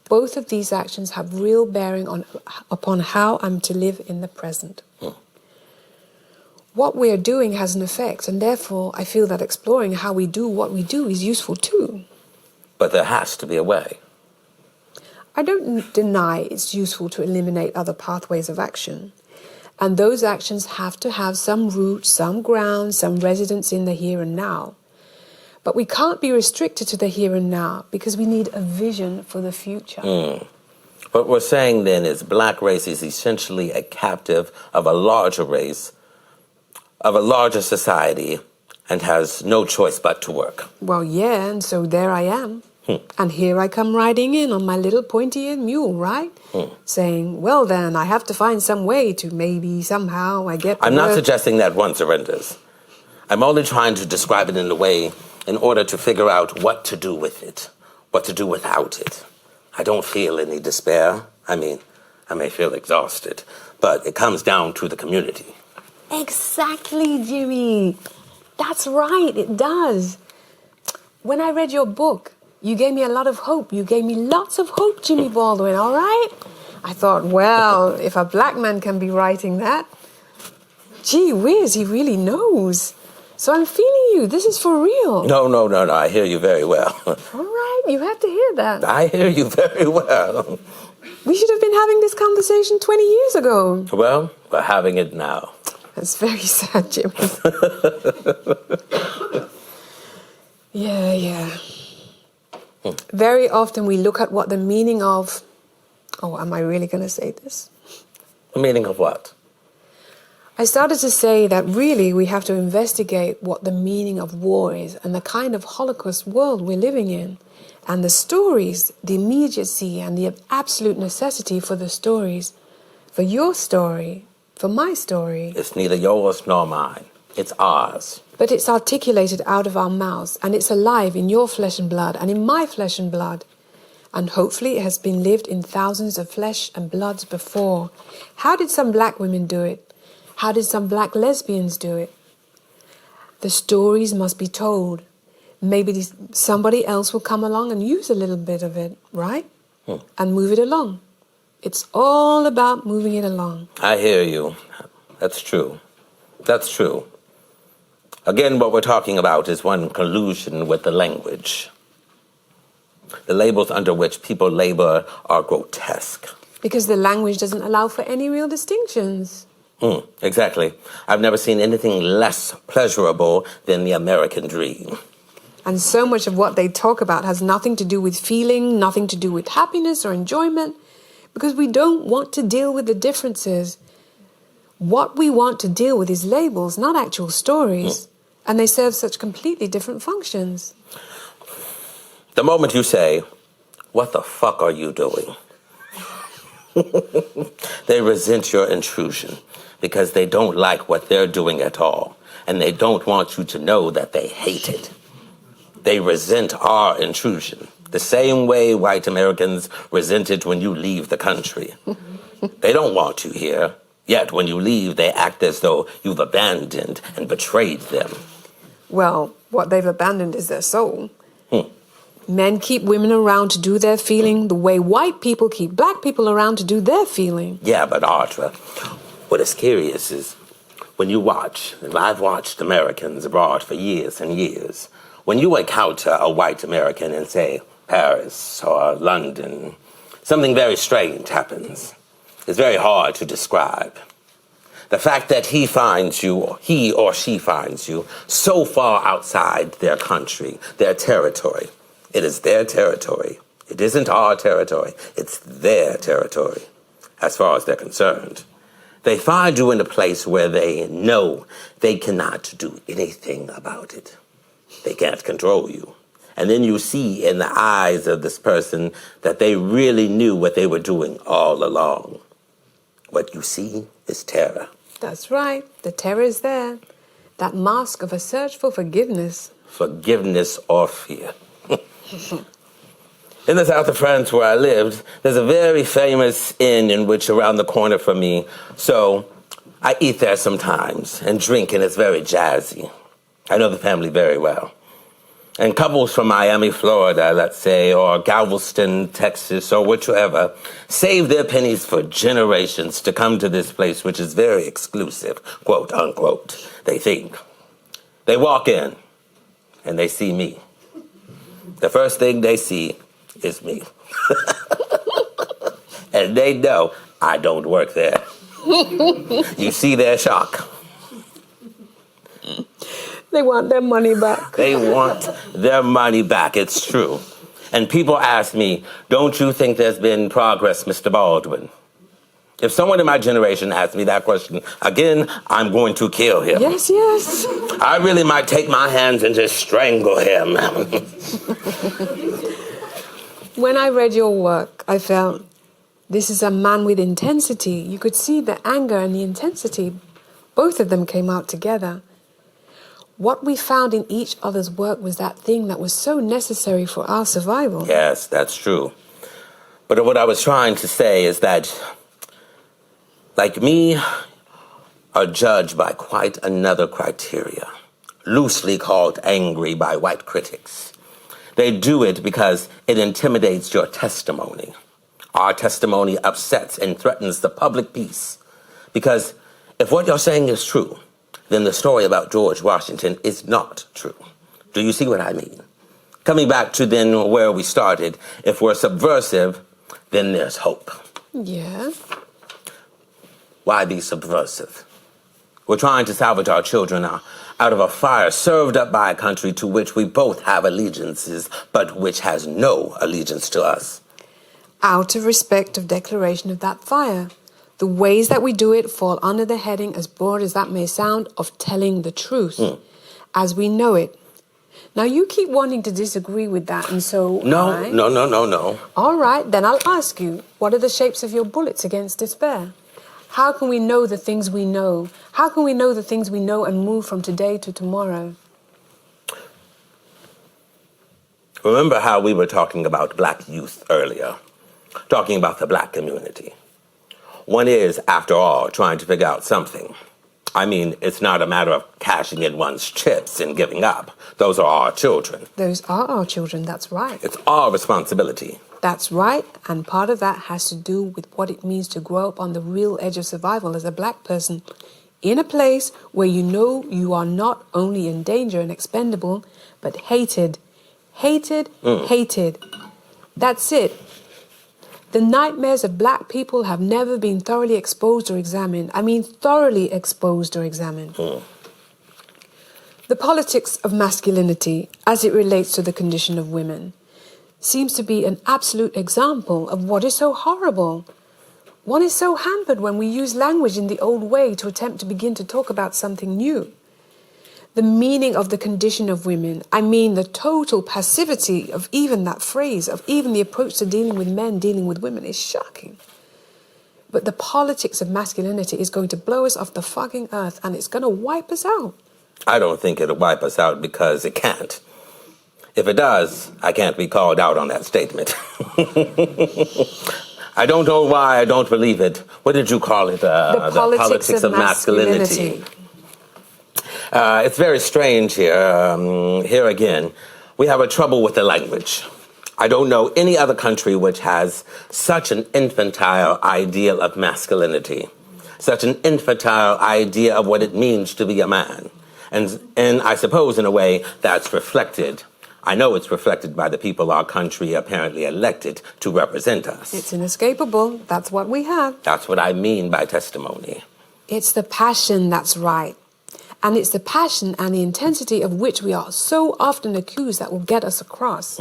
Both of these actions have real bearing upon how I'm to live in the present. What we're doing has an effect, and therefore I feel that exploring how we do what we do is useful too. But there has to be a way. I don't deny it's useful to eliminate other pathways of action. And those actions have to have some root, some ground, some residence in the here and now. But we can't be restricted to the here and now because we need a vision for the future. What we're saying then is black race is essentially a captive of a larger race, of a larger society, and has no choice but to work. Well, yeah, and so there I am. And here I come riding in on my little pointy-eared mule, right? Saying, well then, I have to find some way to maybe somehow I get... I'm not suggesting that one surrenders. I'm only trying to describe it in a way in order to figure out what to do with it, what to do without it. I don't feel any despair. I mean, I may feel exhausted, but it comes down to the community. Exactly, Jimmy. That's right, it does. When I read your book, you gave me a lot of hope. You gave me lots of hope, Jimmy Baldwin, all right? I thought, well, if a black man can be writing that, gee whiz, he really knows. So I'm feeling you. This is for real. No. I hear you very well. All right, you have to hear that. I hear you very well. We should have been having this conversation 20 years ago. Well, we're having it now. That's very sad, Jimmy. Yeah. Very often we look at what the meaning of... Oh, am I really going to say this? The meaning of what? I started to say that really we have to investigate what the meaning of war is and the kind of Holocaust world we're living in. And the stories, the immediacy and the absolute necessity for the stories, for your story, for my story. It's neither yours nor mine. It's ours. But it's articulated out of our mouths, and it's alive in your flesh and blood and in my flesh and blood. And hopefully it has been lived in thousands of flesh and bloods before. How did some black women do it? How did some black lesbians do it? The stories must be told. Maybe somebody else will come along and use a little bit of it, right? And move it along. It's all about moving it along. I hear you. That's true. That's true. Again, what we're talking about is one collusion with the language. The labels under which people labor are grotesque. Because the language doesn't allow for any real distinctions. Exactly. I've never seen anything less pleasurable than the American dream. And so much of what they talk about has nothing to do with feeling, nothing to do with happiness or enjoyment, because we don't want to deal with the differences. What we want to deal with is labels, not actual stories. And they serve such completely different functions. The moment you say, "What the fuck are you doing?" they resent your intrusion because they don't like what they're doing at all. And they don't want you to know that they hate it. They resent our intrusion, the same way white Americans resent it when you leave the country. They don't want you here, yet when you leave, they act as though you've abandoned and betrayed them. Well, what they've abandoned is their soul. Men keep women around to do their feeling the way white people keep black people around to do their feeling. Yeah, but Audre, what is curious is when you watch, and I've watched Americans abroad for years and years, when you encounter a white American in, say, Paris or London, something very strange happens. It's very hard to describe. The fact that he or she finds you so far outside their country, their territory. It is their territory. It isn't our territory. It's their territory, as far as they're concerned. They find you in a place where they know they cannot do anything about it. They can't control you. And then you see in the eyes of this person that they really knew what they were doing all along. What you see is terror. That's right. The terror is there. That mask of a search for forgiveness. Forgiveness or fear. In the south of France where I lived, there's a very famous inn in which around the corner from me. So I eat there sometimes and drink, and it's very jazzy. I know the family very well. And couples from Miami, Florida, let's say, or Galveston, Texas, or whichever, save their pennies for generations to come to this place, which is very exclusive, quote, unquote, they think. They walk in, and they see me. The first thing they see is me. And they know I don't work there. You see their shock. They want their money back. They want their money back, it's true. And people ask me, don't you think there's been progress, Mr. Baldwin? If someone in my generation asks me that question again, I'm going to kill him. Yes, yes. I really might take my hands and just strangle him. When I read your work, I felt this is a man with intensity. You could see the anger and the intensity. Both of them came out together. What we found in each other's work was that thing that was so necessary for our survival. Yes, that's true. But what I was trying to say is that, like me, are judged by quite another criteria, loosely called angry by white critics. They do it because it intimidates your testimony. Our testimony upsets and threatens the public peace. Because if what you're saying is true, then the story about George Washington is not true. Do you see what I mean? Coming back to then where we started, if we're subversive, then there's hope. Yeah. Why be subversive? We're trying to salvage our children out of a fire served up by a country to which we both have allegiances, but which has no allegiance to us. Out of respect of declaration of that fire. The ways that we do it fall under the heading, as broad as that may sound, of telling the truth as we know it. Now, you keep wanting to disagree with that, and so No. All right, then I'll ask you, what are the shapes of your bullets against despair? How can we know the things we know? How can we know the things we know and move from today to tomorrow? Remember how we were talking about black youth earlier, talking about the black community. One is, after all, trying to figure out something. I mean, it's not a matter of cashing in one's chips and giving up. Those are our children. Those are our children, that's right. It's our responsibility. That's right, and part of that has to do with what it means to grow up on the real edge of survival as a black person, in a place where you know you are not only in danger and expendable, but hated. Hated. That's it. The nightmares of black people have never been thoroughly exposed or examined. I mean, thoroughly exposed or examined. The politics of masculinity, as it relates to the condition of women, seems to be an absolute example of what is so horrible. One is so hampered when we use language in the old way to attempt to begin to talk about something new. The meaning of the condition of women, I mean the total passivity of even that phrase, of even the approach to dealing with men, dealing with women, is shocking. But the politics of masculinity is going to blow us off the fucking earth, and it's going to wipe us out. I don't think it'll wipe us out because it can't. If it does, I can't be called out on that statement. I don't know why I don't believe it. What did you call it? The politics of masculinity. It's very strange here. Here again, we have a trouble with the language. I don't know any other country which has such an infantile ideal of masculinity, such an infantile idea of what it means to be a man. And I suppose, in a way, that's reflected. I know it's reflected by the people our country apparently elected to represent us. It's inescapable. That's what we have. That's what I mean by testimony. It's the passion that's right. And it's the passion and the intensity of which we are so often accused that will get us across.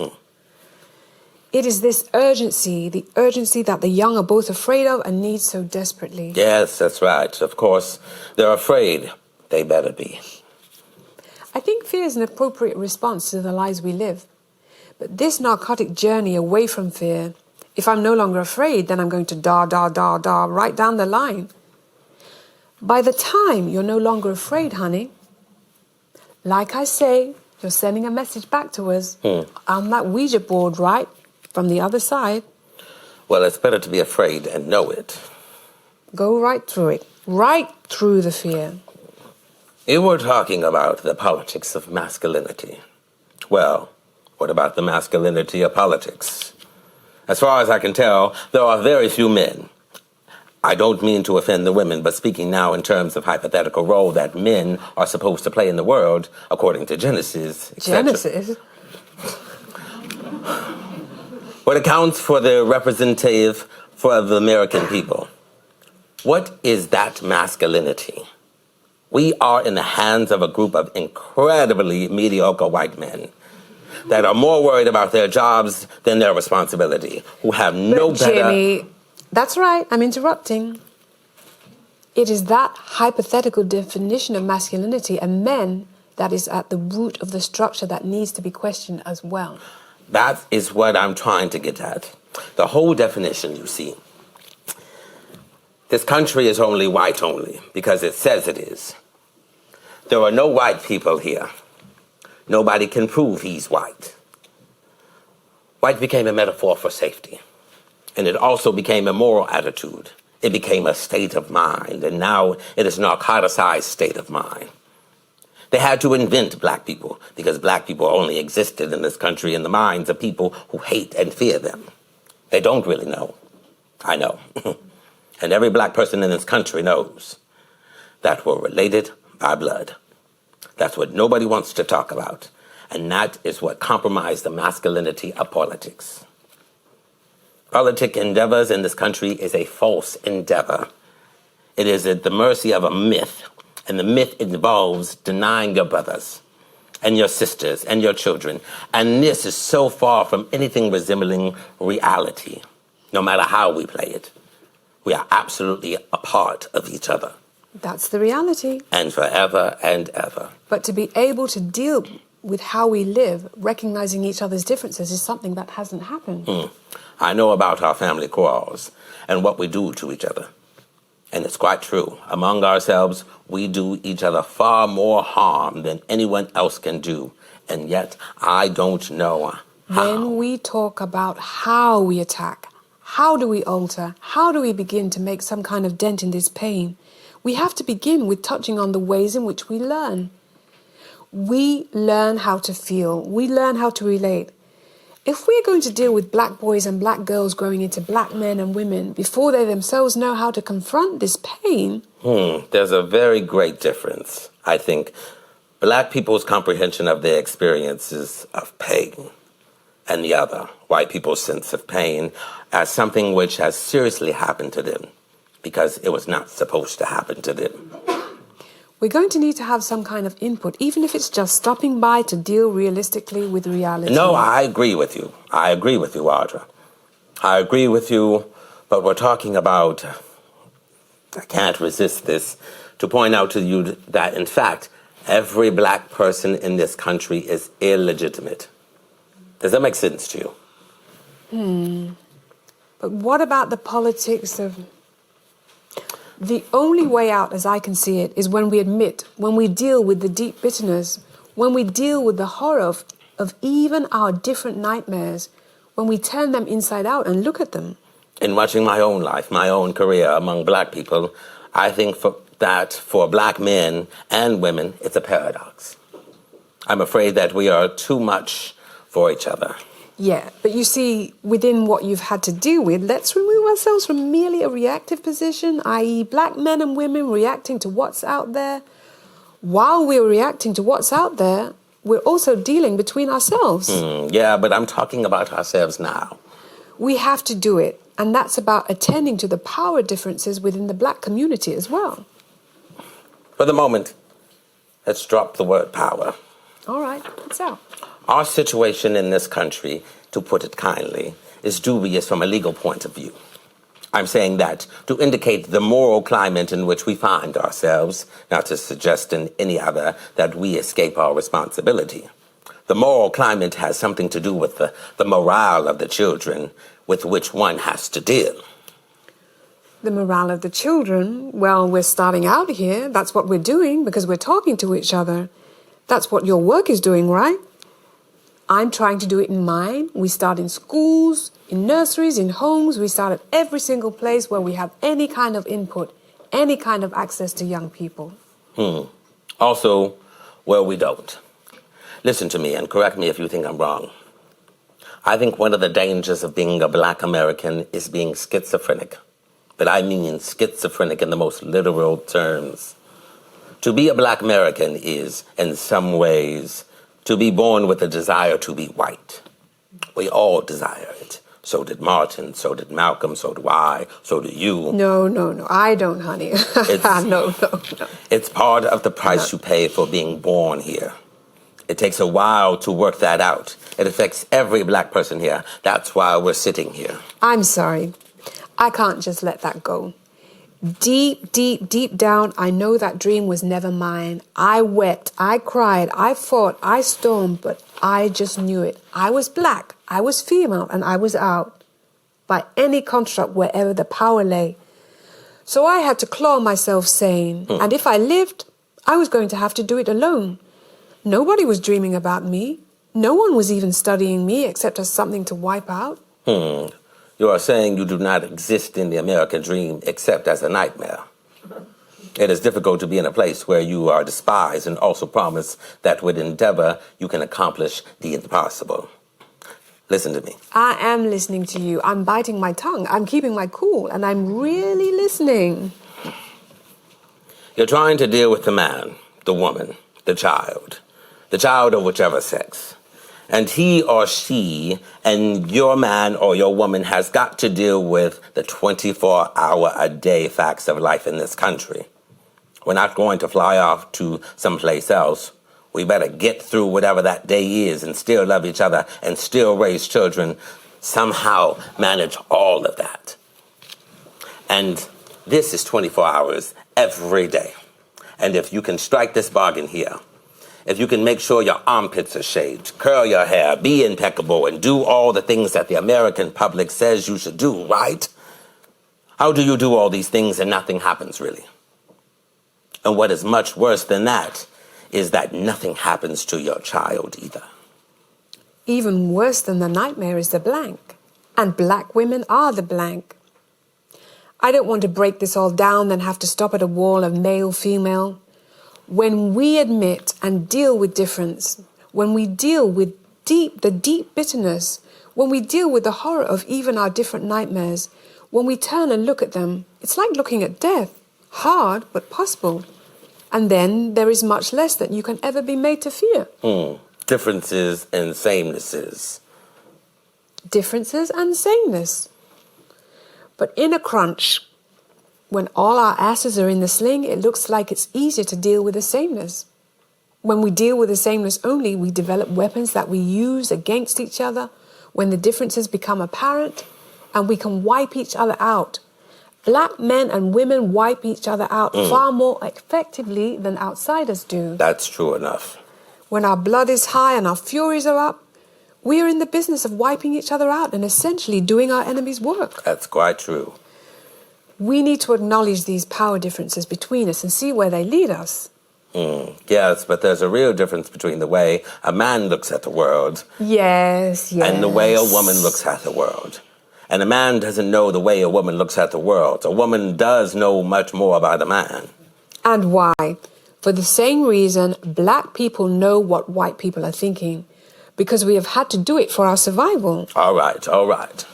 It is this urgency, the urgency that the young are both afraid of and need so desperately. Yes, that's right. Of course, they're afraid. They better be. I think fear is an appropriate response to the lives we live. But this narcotic journey away from fear, if I'm no longer afraid, then I'm going to right down the line. By the time you're no longer afraid, honey, like I say, you're sending a message back to us on that Ouija board, right? From the other side. Well, it's better to be afraid and know it. Go right through it. Right through the fear. You were talking about the politics of masculinity. Well, what about the masculinity of politics? As far as I can tell, there are very few men. I don't mean to offend the women, but speaking now in terms of hypothetical role that men are supposed to play in the world, according to Genesis, etc. Genesis? What accounts for the representative for the American people? What is that masculinity? We are in the hands of a group of incredibly mediocre white men that are more worried about their jobs than their responsibility, who have no better... Jimmy, that's right, I'm interrupting. It is that hypothetical definition of masculinity and men that is at the root of the structure that needs to be questioned as well. That is what I'm trying to get at. The whole definition, you see. This country is only white only because it says it is. There are no white people here. Nobody can prove he's white. White became a metaphor for safety. And it also became a moral attitude. It became a state of mind. And now it is a narcoticized state of mind. They had to invent black people because black people only existed in this country in the minds of people who hate and fear them. They don't really know. I know. And every black person in this country knows that we're related by blood. That's what nobody wants to talk about. And that is what compromised the masculinity of politics. Politic endeavors in this country is a false endeavor. It is at the mercy of a myth. And the myth involves denying your brothers and your sisters and your children. And this is so far from anything resembling reality, no matter how we play it. We are absolutely a part of each other. That's the reality. And forever and ever. But to be able to deal with how we live, recognizing each other's differences, is something that hasn't happened. I know about our family quarrels and what we do to each other. And it's quite true. Among ourselves, we do each other far more harm than anyone else can do. And yet, I don't know how. When we talk about how we attack, how do we alter, how do we begin to make some kind of dent in this pain, we have to begin with touching on the ways in which we learn. We learn how to feel. We learn how to relate. If we're going to deal with black boys and black girls growing into black men and women before they themselves know how to confront this pain... There's a very great difference. I think black people's comprehension of their experiences of pain and the other, white people's sense of pain, as something which has seriously happened to them because it was not supposed to happen to them. we're going to need to have some kind of input, even if it's just stopping by to deal realistically with reality. No, I agree with you. I agree with you, Audre. I agree with you, but we're talking about, I can't resist this, to point out to you that, in fact, every black person in this country is illegitimate. Does that make sense to you? But what about the politics of... The only way out, as I can see it, is when we admit, when we deal with the deep bitterness, when we deal with the horror of even our different nightmares, when we turn them inside out and look at them. In watching my own life, my own career among black people, I think that for black men and women, it's a paradox. I'm afraid that we are too much for each other. Yeah, but you see, within what you've had to deal with, let's remove ourselves from merely a reactive position, i.e. black men and women reacting to what's out there. While we're reacting to what's out there, we're also dealing between ourselves. Yeah, but I'm talking about ourselves now. We have to do it, and that's about attending to the power differences within the black community as well. For the moment, let's drop the word power. All right, it's out. Our situation in this country, to put it kindly, is dubious from a legal point of view. I'm saying that to indicate the moral climate in which we find ourselves, not to suggest in any other that we escape our responsibility. The moral climate has something to do with the morale of the children with which one has to deal. The morale of the children, well, we're starting out here. That's what we're doing because we're talking to each other. That's what your work is doing, right? I'm trying to do it in mine. We start in schools, in nurseries, in homes. We start at every single place where we have any kind of input, any kind of access to young people. Also, where we don't. Listen to me and correct me if you think I'm wrong. I think one of the dangers of being a black American is being schizophrenic. But I mean schizophrenic in the most literal terms. To be a black American is, in some ways, to be born with a desire to be white. We all desire it. So did Martin, so did Malcolm, so do I, so do you. No, I don't, honey. No. It's part of the price you pay for being born here. It takes a while to work that out. It affects every black person here. That's why we're sitting here. I'm sorry. I can't just let that go. Deep down, I know that dream was never mine. I wept, I cried, I fought, I stormed, but I just knew it. I was black, I was female, and I was out. By any construct wherever the power lay. So I had to claw myself sane. And if I lived, I was going to have to do it alone. Nobody was dreaming about me. No one was even studying me except as something to wipe out. You are saying you do not exist in the American dream except as a nightmare. It is difficult to be in a place where you are despised and also promise that with endeavor you can accomplish the impossible. Listen to me. I am listening to you. I'm biting my tongue. I'm keeping my cool, and I'm really listening. You're trying to deal with the man, the woman, the child of whichever sex. And he or she and your man or your woman has got to deal with the 24-hour-a-day facts of life in this country. We're not going to fly off to someplace else. We better get through whatever that day is and still love each other and still raise children, somehow manage all of that. And this is 24 hours every day. And if you can strike this bargain here, if you can make sure your armpits are shaved, curl your hair, be impeccable, and do all the things that the American public says you should do, right? How do you do all these things and nothing happens, really? And what is much worse than that is that nothing happens to your child either. Even worse than the nightmare is the blank. And black women are the blank. I don't want to break this all down and have to stop at a wall of male, female. When we admit and deal with difference, when we deal with the deep bitterness, when we deal with the horror of even our different nightmares, when we turn and look at them, it's like looking at death. Hard, but possible. And then there is much less that you can ever be made to fear. Differences and samenesses. Differences and sameness. But in a crunch, When all our asses are in the sling, it looks like it's easier to deal with the sameness. When we deal with the sameness only, we develop weapons that we use against each other when the differences become apparent, and we can wipe each other out. Black men and women wipe each other out far more effectively than outsiders do. That's true enough. When our blood is high and our furies are up, we are in the business of wiping each other out and essentially doing our enemy's work. That's quite true. We need to acknowledge these power differences between us and see where they lead us. Yes, but there's a real difference between the way a man looks at the world Yes. and the way a woman looks at the world. And a man doesn't know the way a woman looks at the world. A woman does know much more about a man. And why? For the same reason, black people know what white people are thinking, because we have had to do it for our survival. All right.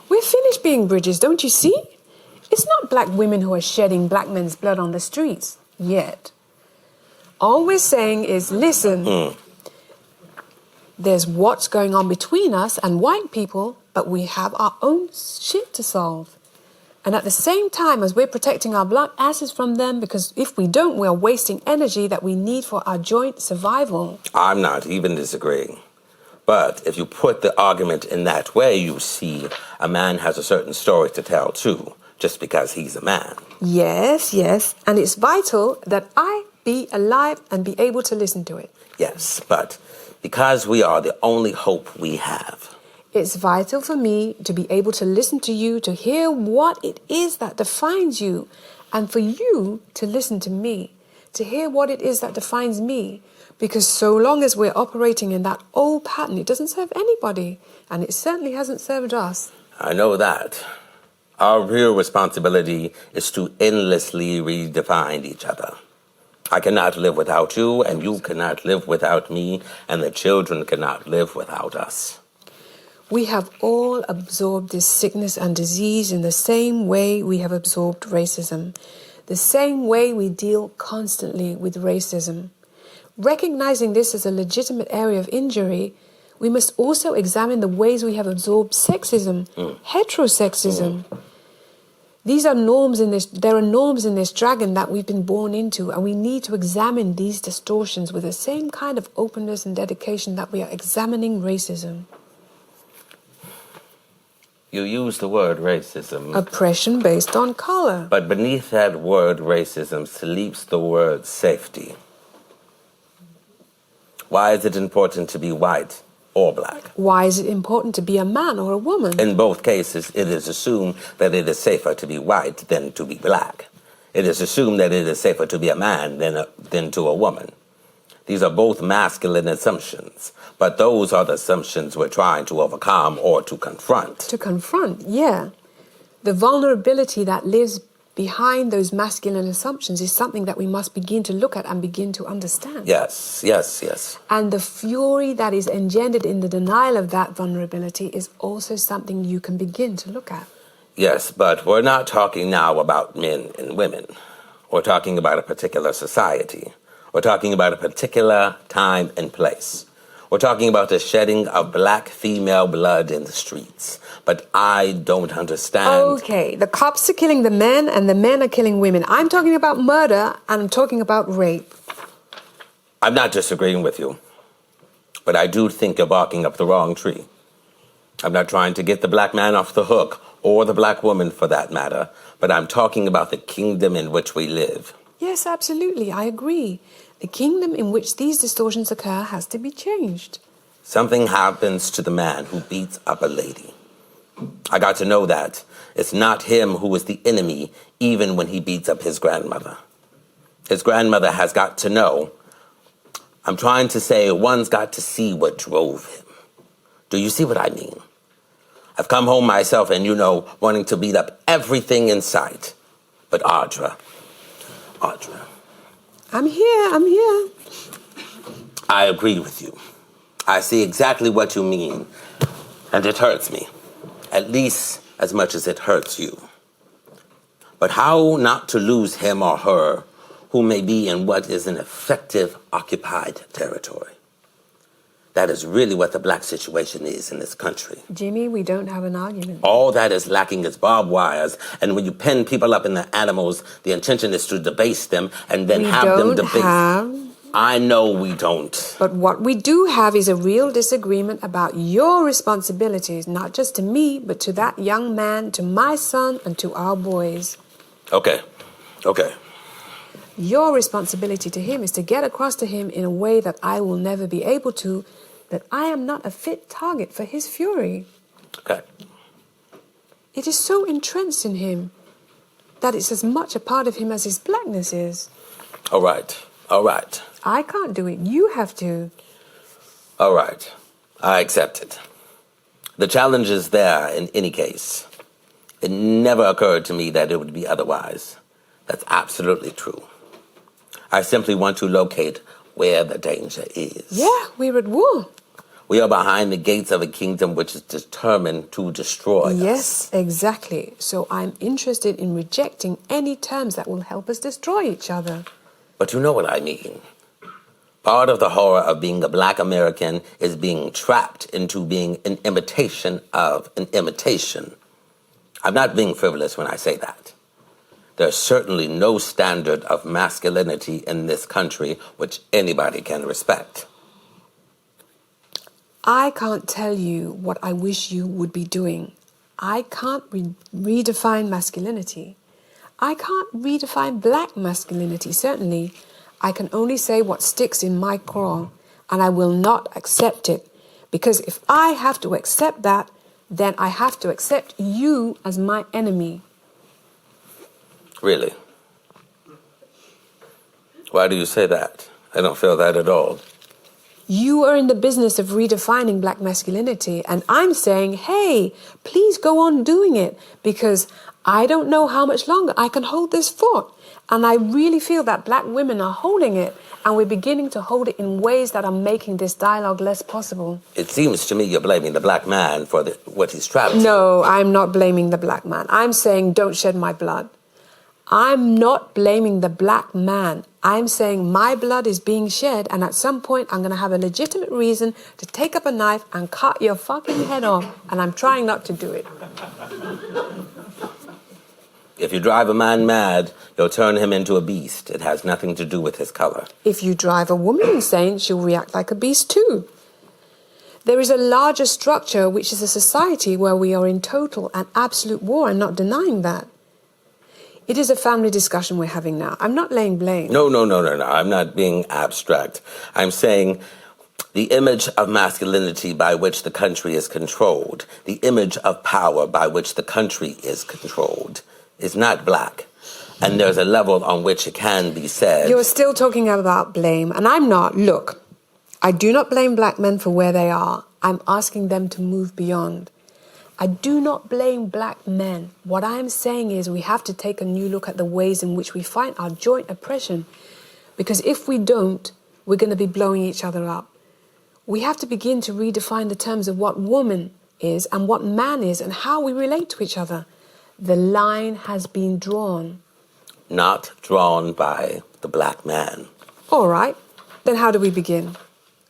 We're finished being bridges, don't you see? It's not black women who are shedding black men's blood on the streets, yet. All we're saying is, listen, there's what's going on between us and white people, but we have our own shit to solve. And at the same time as we're protecting our black asses from them, because if we don't, we're wasting energy that we need for our joint survival. I'm not even disagreeing. But if you put the argument in that way, you see a man has a certain story to tell too, just because he's a man. Yes, and it's vital that I be alive and be able to listen to it. Yes, but because we are the only hope we have. It's vital for me to be able to listen to you, to hear what it is that defines you, and for you to listen to me, to hear what it is that defines me. Because so long as we're operating in that old pattern, it doesn't serve anybody, and it certainly hasn't served us. I know that. Our real responsibility is to endlessly redefine each other. I cannot live without you, and you cannot live without me, and the children cannot live without us. We have all absorbed this sickness and disease in the same way we have absorbed racism, the same way we deal constantly with racism. Recognizing this as a legitimate area of injury, we must also examine the ways we have absorbed sexism, heterosexism. There are norms in this dragon that we've been born into, and we need to examine these distortions with the same kind of openness and dedication that we are examining racism. You use the word racism. Oppression based on color. But beneath that word racism sleeps the word safety. Why is it important to be white or black? Why is it important to be a man or a woman? In both cases, it is assumed that it is safer to be white than to be black. It is assumed that it is safer to be a man than to a woman. These are both masculine assumptions, but those are the assumptions we're trying to overcome or to confront. To confront, yeah. The vulnerability that lives behind those masculine assumptions is something that we must begin to look at and begin to understand. Yes. And the fury that is engendered in the denial of that vulnerability is also something you can begin to look at. Yes, but we're not talking now about men and women. We're talking about a particular society. We're talking about a particular time and place. We're talking about the shedding of black female blood in the streets. But I don't understand. Okay, the cops are killing the men and the men are killing women. I'm talking about murder and I'm talking about rape. I'm not disagreeing with you, but I do think you're barking up the wrong tree. I'm not trying to get the black man off the hook, or the black woman for that matter, but I'm talking about the kingdom in which we live. Yes, absolutely, I agree. The kingdom in which these distortions occur has to be changed. Something happens to the man who beats up a lady. I got to know that it's not him who is the enemy, even when he beats up his grandmother. His grandmother has got to know. I'm trying to say one's got to see what drove him. Do you see what I mean? I've come home myself and, wanting to beat up everything in sight. But Audre. I'm here. I agree with you. I see exactly what you mean. And it hurts me. At least as much as it hurts you. But how not to lose him or her who may be in what is an effective occupied territory? That is really what the black situation is in this country. Jimmy, we don't have an argument. All that is lacking is barbed wires, and when you pin people up in the animals, the intention is to debase them and then have them debased. I know we don't. But what we do have is a real disagreement about your responsibilities, not just to me, but to that young man, to my son, and to our boys. Okay. Your responsibility to him is to get across to him in a way that I will never be able to, that I am not a fit target for his fury. Okay. It is so entrenched in him that it's as much a part of him as his blackness is. All right. I can't do it. You have to. All right. I accept it. The challenge is there in any case. It never occurred to me that it would be otherwise. That's absolutely true. I simply want to locate where the danger is. Yeah, we're at war. We are behind the gates of a kingdom which is determined to destroy us. Yes, exactly. So I'm interested in rejecting any terms that will help us destroy each other. But you know what I mean. Part of the horror of being a black American is being trapped into being an imitation of an imitation. I'm not being frivolous when I say that. There's certainly no standard of masculinity in this country which anybody can respect. I can't tell you what I wish you would be doing. I can't redefine masculinity. I can't redefine black masculinity, certainly. I can only say what sticks in my craw, and I will not accept it. Because if I have to accept that, then I have to accept you as my enemy. Really? Why do you say that? I don't feel that at all. You are in the business of redefining black masculinity, and I'm saying, hey, please go on doing it, because I don't know how much longer I can hold this fort. And I really feel that black women are holding it, and we're beginning to hold it in ways that are making this dialogue less possible. It seems to me you're blaming the black man for what he's trapped. No, I'm not blaming the black man. I'm saying don't shed my blood. I'm not blaming the black man. I'm saying my blood is being shed, and at some point I'm going to have a legitimate reason to take up a knife and cut your fucking head off, and I'm trying not to do it. If you drive a man mad, you'll turn him into a beast. It has nothing to do with his color. If you drive a woman insane, she'll react like a beast too. There is a larger structure, which is a society where we are in total and absolute war. I'm not denying that. It is a family discussion we're having now. I'm not laying blame. No. I'm not being abstract. I'm saying the image of masculinity by which the country is controlled, the image of power by which the country is controlled, is not black. And there's a level on which it can be said. You're still talking about blame, and I'm not. Look, I do not blame black men for where they are. I'm asking them to move beyond. I do not blame black men. What I'm saying is we have to take a new look at the ways in which we fight our joint oppression. Because if we don't, we're going to be blowing each other up. We have to begin to redefine the terms of what woman is and what man is and how we relate to each other. The line has been drawn. Not drawn by the black man. All right. Then how do we begin?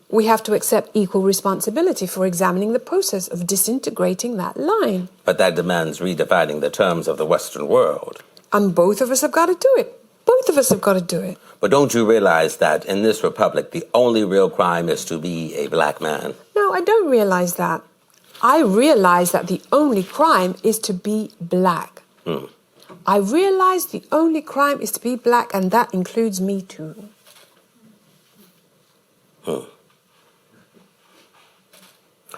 We have to accept equal responsibility for examining the process of disintegrating that line. But that demands redefining the terms of the Western world. And both of us have got to do it. Both of us have got to do it. But don't you realize that in this republic, the only real crime is to be a black man? No, I don't realize that. I realize that the only crime is to be black. I realize the only crime is to be black, and that includes me too.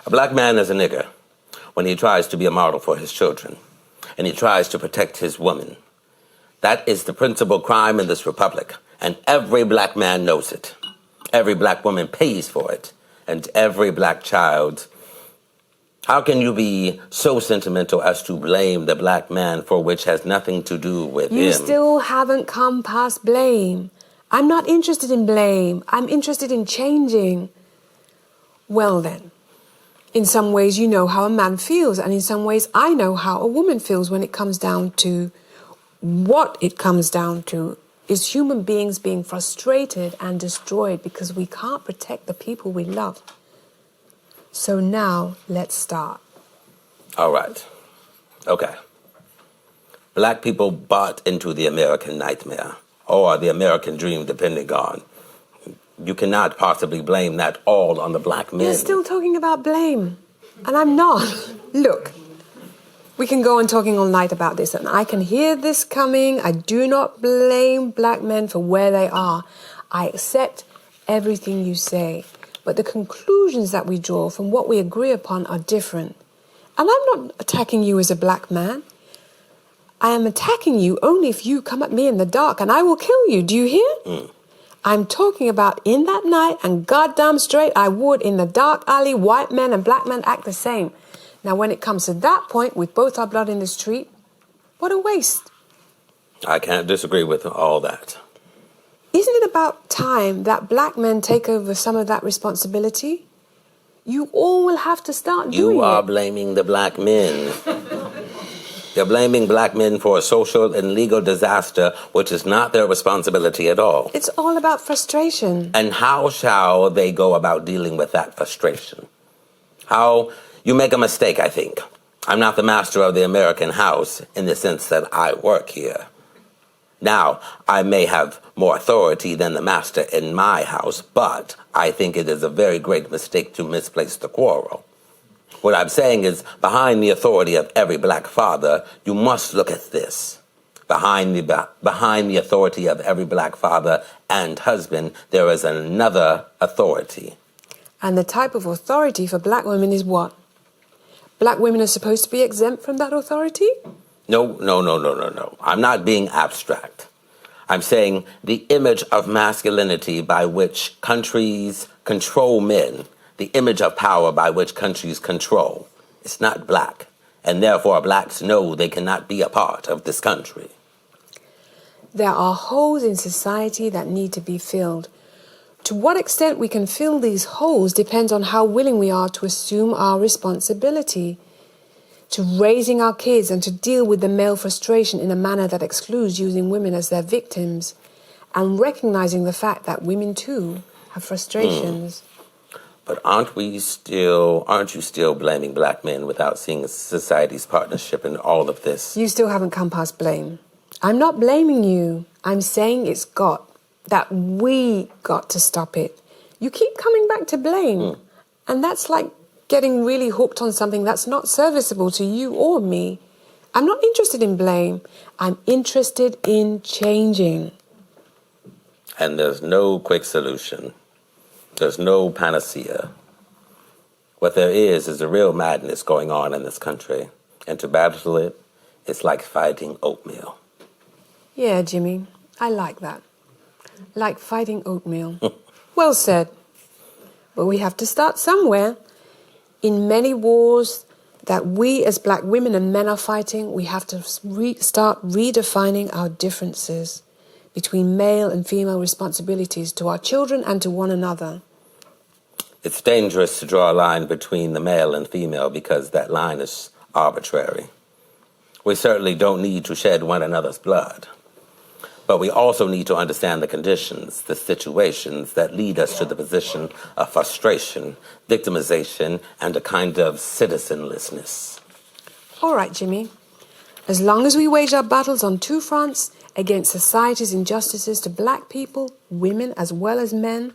A black man is a nigger when he tries to be a model for his children, and he tries to protect his woman. That is the principal crime in this republic, and every black man knows it. Every black woman pays for it, and every black child. How can you be so sentimental as to blame the black man for which has nothing to do with him? You still haven't come past blame. I'm not interested in blame. I'm interested in changing. Well then, in some ways you know how a man feels, and in some ways I know how a woman feels when it comes down to what it comes down to is human beings being frustrated and destroyed because we can't protect the people we love. So now, let's start. All right. Okay. Black people bought into the American nightmare, or the American dream, depending on. You cannot possibly blame that all on the black men. You're still talking about blame, and I'm not. Look, we can go on talking all night about this, and I can hear this coming. I do not blame black men for where they are. I accept everything you say, but the conclusions that we draw from what we agree upon are different. And I'm not attacking you as a black man. I am attacking you only if you come at me in the dark, and I will kill you. Do you hear? I'm talking about in that night, and goddamn straight I would, in the dark alley, white men and black men act the same. Now, when it comes to that point, with both our blood in the street, what a waste. I can't disagree with all that. Isn't it about time that black men take over some of that responsibility? You all will have to start doing it. You are blaming the black men. You're blaming black men for a social and legal disaster which is not their responsibility at all. It's all about frustration. And how shall they go about dealing with that frustration? How? You make a mistake, I think. I'm not the master of the American house in the sense that I work here. Now, I may have more authority than the master in my house, but I think it is a very great mistake to misplace the quarrel. What I'm saying is, behind the authority of every black father, you must look at this. Behind the authority of every black father and husband, there is another authority. And the type of authority for black women is what? Black women are supposed to be exempt from that authority? No. I'm not being abstract. I'm saying the image of masculinity by which countries control men, the image of power by which countries control. It's not black, and therefore blacks know they cannot be a part of this country. There are holes in society that need to be filled. To what extent we can fill these holes depends on how willing we are to assume our responsibility, to raising our kids and to deal with the male frustration in a manner that excludes using women as their victims, and recognizing the fact that women too have frustrations. But aren't you still blaming black men without seeing society's partnership in all of this? You still haven't come past blame. I'm not blaming you. I'm saying we got to stop it. You keep coming back to blame. And that's like getting really hooked on something that's not serviceable to you or me. I'm not interested in blame. I'm interested in changing. And there's no quick solution. There's no panacea. What there is a real madness going on in this country. And to battle it, it's like fighting oatmeal. Yeah, Jimmy, I like that. Like fighting oatmeal. Well said. But we have to start somewhere. In many wars that we as black women and men are fighting, we have to start redefining our differences between male and female responsibilities to our children and to one another. It's dangerous to draw a line between the male and female because that line is arbitrary. We certainly don't need to shed one another's blood. But we also need to understand the conditions, the situations that lead us to the position of frustration, victimization, and a kind of citizenlessness. All right, Jimmy. As long as we wage our battles on two fronts against society's injustices to black people, women as well as men,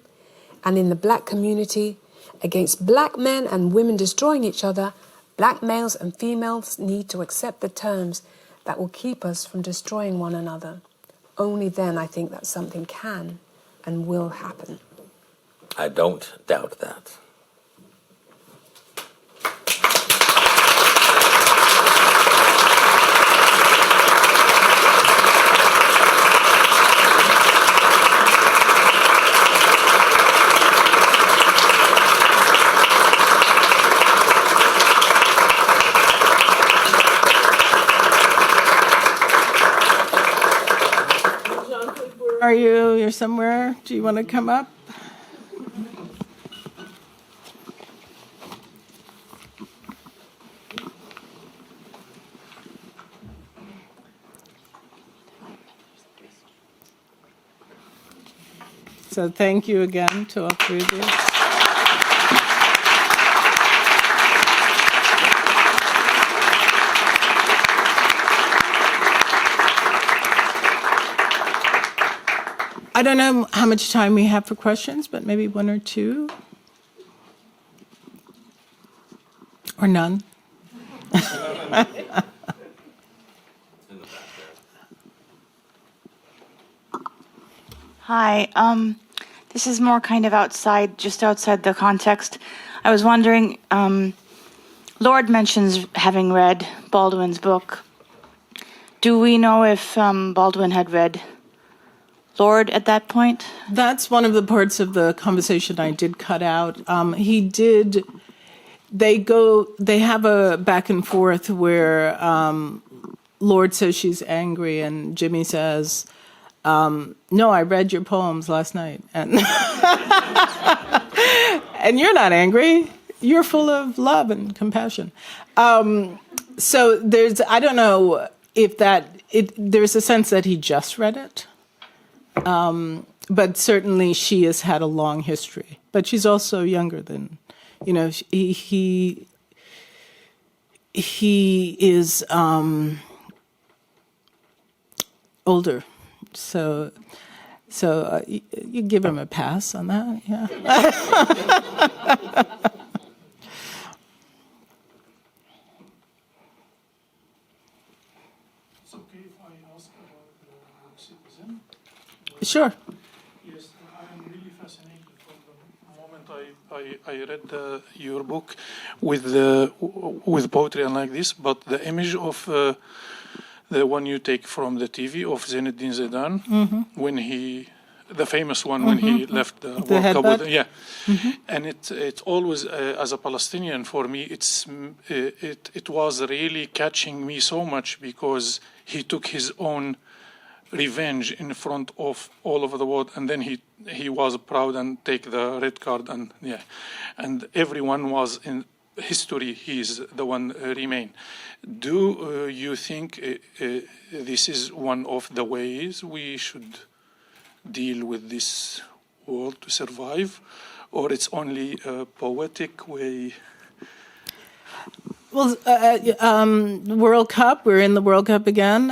and in the black community, against black men and women destroying each other, black males and females need to accept the terms that will keep us from destroying one another. Only then I think that something can and will happen. I don't doubt that. Are you? You're somewhere? Do you want to come up? So thank you again to all three of you. I don't know how much time we have for questions, but maybe one or two. Or none. Hi. This is more kind of outside, just outside the context. I was wondering, Lorde mentions having read Baldwin's book. Do we know if Baldwin had read Lorde at that point? That's one of the parts of the conversation I did cut out. He did. They have a back and forth where Lorde says she's angry and Jimmy says, no, I read your poems last night. And, and you're not angry. You're full of love and compassion. So there's, I don't know if there's a sense that he just read it. But certainly she has had a long history. But she's also younger than, he is older. So you give him a pass on that, yeah. It's okay if I ask about the citizen? Sure. Yes, I am really fascinated from the moment I read your book with poetry and like this, but the image of the one you take from the TV of Zinedine Zidane, when the famous one when he left the World Cup, and it always as a Palestinian for me it was really catching me so much because he took his own revenge in front of all over the world, and then he was proud and take the red card and everyone was in history. He's the one remain. Do you think this is one of the ways we should deal with this world to survive, or it's only a poetic way? Well, World Cup, we're in the World Cup again.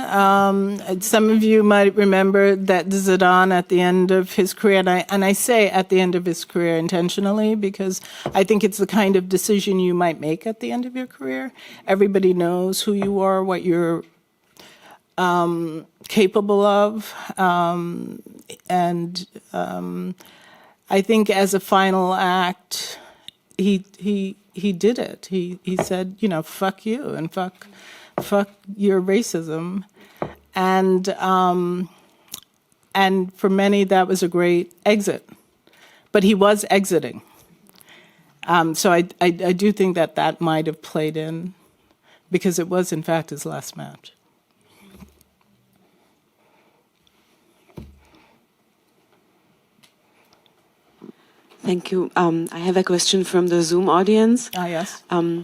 Some of you might remember that Zidane at the end of his career, and I say at the end of his career intentionally because I think it's the kind of decision you might make at the end of your career. Everybody knows who you are, what you're capable of, and I think as a final act, he did it. He said, fuck you and fuck your racism, and for many that was a great exit, but he was exiting. So I do think that might have played in, because it was in fact his last match. Thank you. I have a question from the Zoom audience. Yes. A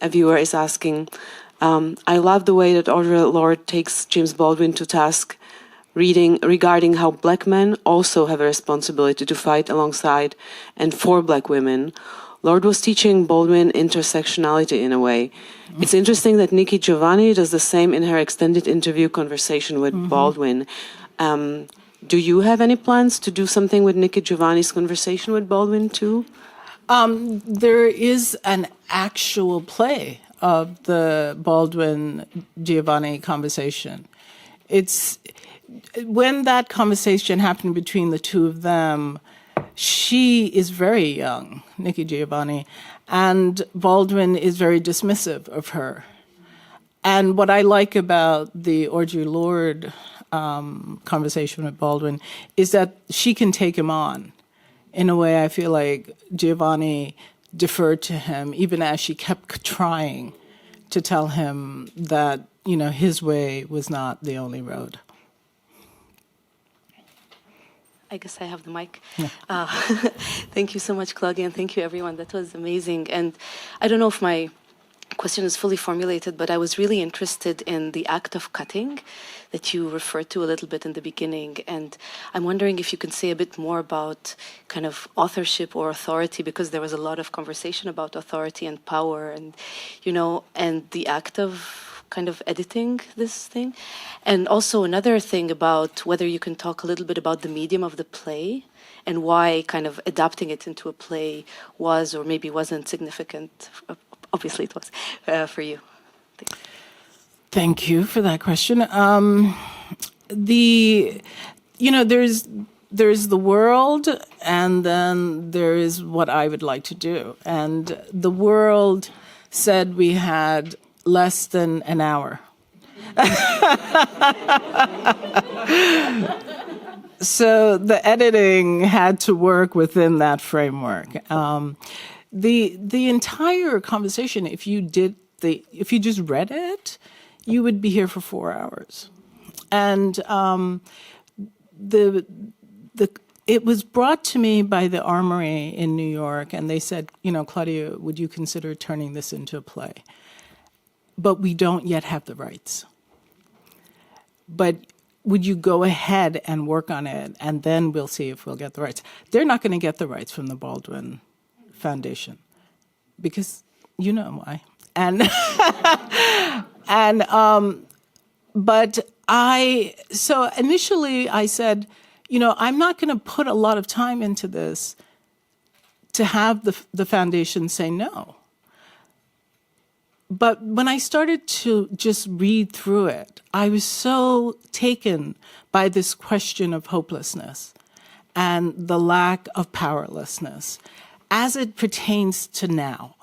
viewer is asking, I love the way that Audre Lorde takes James Baldwin to task regarding how black men also have a responsibility to fight alongside and for black women. Lorde was teaching Baldwin intersectionality in a way. It's interesting that Nikki Giovanni does the same in her extended interview conversation with Baldwin. Do you have any plans to do something with Nikki Giovanni's conversation with Baldwin too? There is an actual play of the Baldwin-Giovanni conversation. It's when that conversation happened between the two of them, she is very young, Nikki Giovanni, and Baldwin is very dismissive of her. And what I like about the Audre Lorde conversation with Baldwin is that she can take him on. In a way, I feel like Giovanni deferred to him, even as she kept trying to tell him that, his way was not the only road. I guess I have the mic. Yeah. Thank you so much, Claudia, and thank you, everyone. That was amazing. And I don't know if my question is fully formulated, but I was really interested in the act of cutting that you referred to a little bit in the beginning. And I'm wondering if you can say a bit more about kind of authorship or authority, because there was a lot of conversation about authority and power and, and the act of kind of editing this thing. And also another thing about whether you can talk a little bit about the medium of the play and why kind of adapting it into a play was or maybe wasn't significant. Obviously it was for you. Thanks. Thank you for that question. There's the world, and then there is what I would like to do. And the world said we had less than an hour. So the editing had to work within that framework. The entire conversation, if you just read it, you would be here for 4 hours. And it was brought to me by the Armory in New York, and they said, Claudia, would you consider turning this into a play? But we don't yet have the rights. But would you go ahead and work on it, and then we'll see if we'll get the rights? They're not going to get the rights from the Baldwin Foundation, because you know why. So initially I said, I'm not going to put a lot of time into this to have the foundation say no. But when I started to just read through it, I was so taken by this question of hopelessness and the lack of powerlessness as it pertains to now.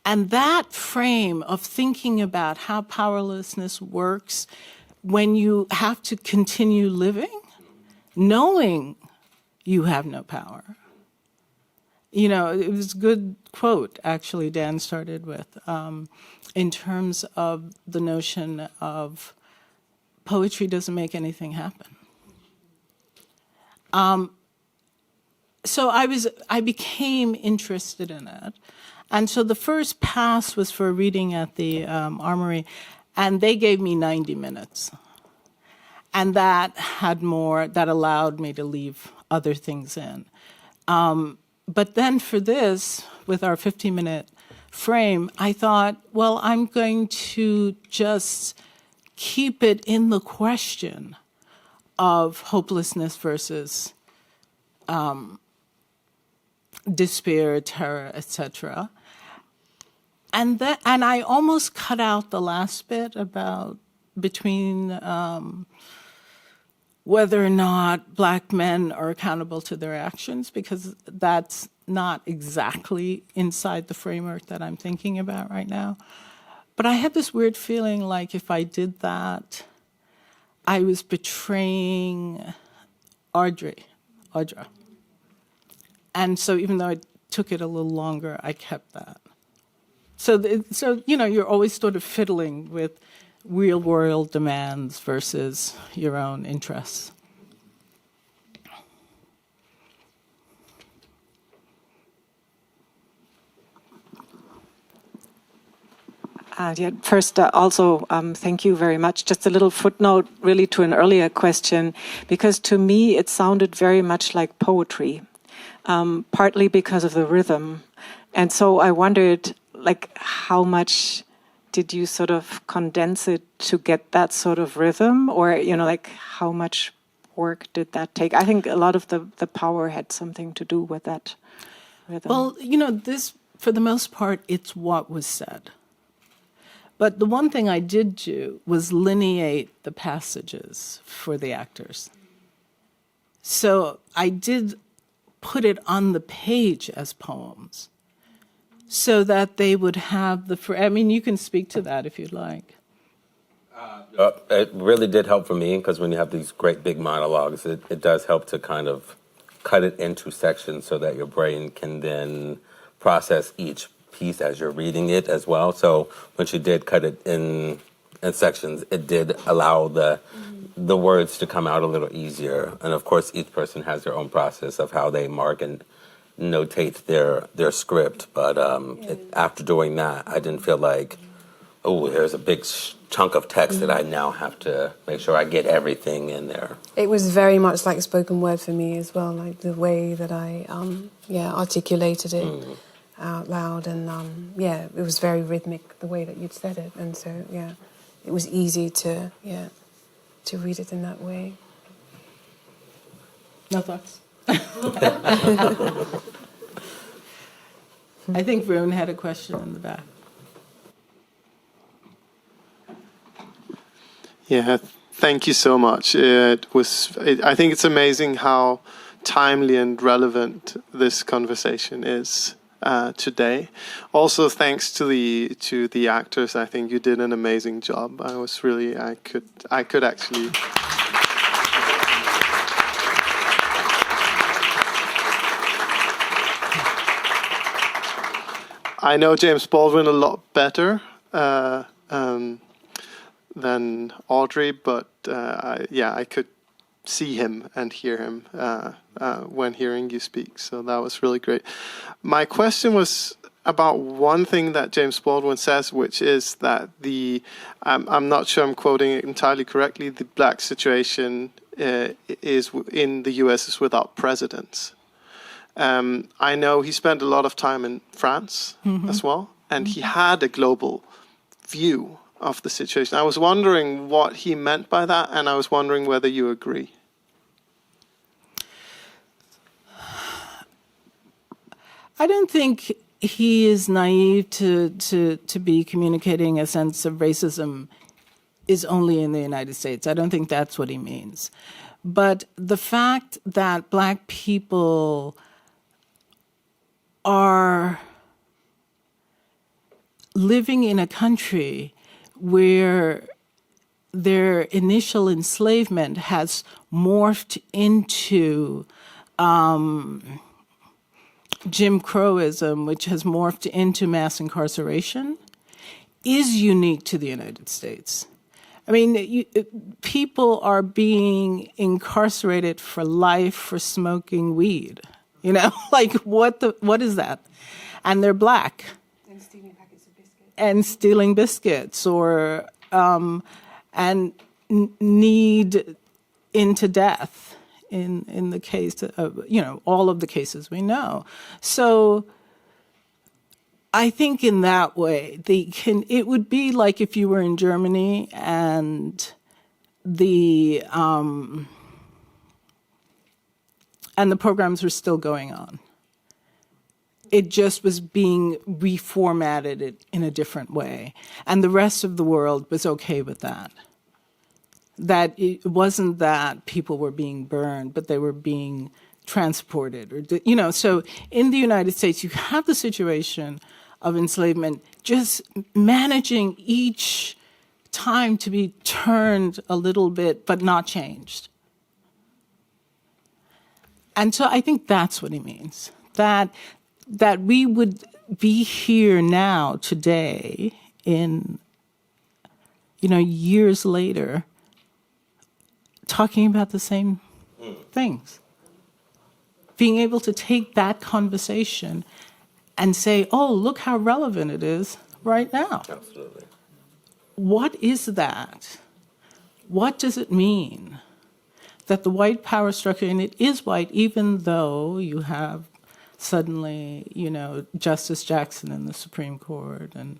And that frame of thinking about how powerlessness works when you have to continue living, knowing you have no power. It was a good quote, actually, Dan started with, in terms of the notion of poetry doesn't make anything happen. So I became interested in it. And so the first pass was for a reading at the Armory, and they gave me 90 minutes. And that allowed me to leave other things in. But then for this, with our 15-minute frame, I thought, well, I'm going to just keep it in the question of hopelessness versus despair, terror, etc. And I almost cut out the last bit about between whether or not Black men are accountable to their actions, because that's not exactly inside the framework that I'm thinking about right now. But I had this weird feeling like if I did that, I was betraying Audre. And so even though I took it a little longer, I kept that. So you're always sort of fiddling with real world demands versus your own interests. First, also, thank you very much. Just a little footnote, really, to an earlier question, because to me it sounded very much like poetry, partly because of the rhythm. And so I wondered, how much did you sort of condense it to get that sort of rhythm? Or, how much work did that take? I think a lot of the power had something to do with that rhythm. Well, this, for the most part, it's what was said. But the one thing I did do was lineate the passages for the actors. So I did put it on the page as poems so that they would have you can speak to that if you'd like. It really did help for me, because when you have these great big monologues, it does help to kind of cut it into sections so that your brain can then process each piece as you're reading it as well. So when she did cut it in sections, it did allow the words to come out a little easier. And of course, each person has their own process of how they mark and notate their script. But after doing that, I didn't feel like, there's a big chunk of text that I now have to make sure I get everything in there. It was very much like spoken word for me as well, like the way that I articulated it. out loud, and yeah, it was very rhythmic the way that you'd said it, and so yeah, it was easy to read it in that way. No thoughts? I think Varun had a question in the back. Yeah, thank you so much. I think it's amazing how timely and relevant this conversation is today. Also, thanks to the actors. I think you did an amazing job. I could actually. I know James Baldwin a lot better than Audre, but I could see him and hear him when hearing you speak. So that was really great. My question was about one thing that James Baldwin says, which is that I'm not sure I'm quoting it entirely correctly, the black situation is in the US is without precedents. I know he spent a lot of time in France as well, and he had a global view of the situation. I was wondering what he meant by that, and I was wondering whether you agree. I don't think he is naive to be communicating a sense of racism is only in the United States. I don't think that's what he means. But the fact that black people are living in a country where their initial enslavement has morphed into Jim Crowism, which has morphed into mass incarceration, is unique to the United States. I mean, people are being incarcerated for life for smoking weed. You know, like what is that? And they're black. And stealing packets of biscuits. And stealing biscuits, or and need into death in the case of, you know, all of the cases we know. So I think in that way it would be like if you were in Germany and the programs were still going on. It just was being reformatted in a different way. And the rest of the world was okay with that. That it wasn't that people were being burned, but they were being transported. Or, you know, so in the United States, you have the situation of enslavement, just managing each time to be turned a little bit, but not changed. And so I think that's what he means, that we would be here now, today, in, you know, years later, talking about the same things. Being able to take that conversation and say, oh, look how relevant it is right now. Absolutely. What is that? What does it mean? That the white power structure, and it is white, even though you have suddenly, you know, Justice Jackson in the Supreme Court, and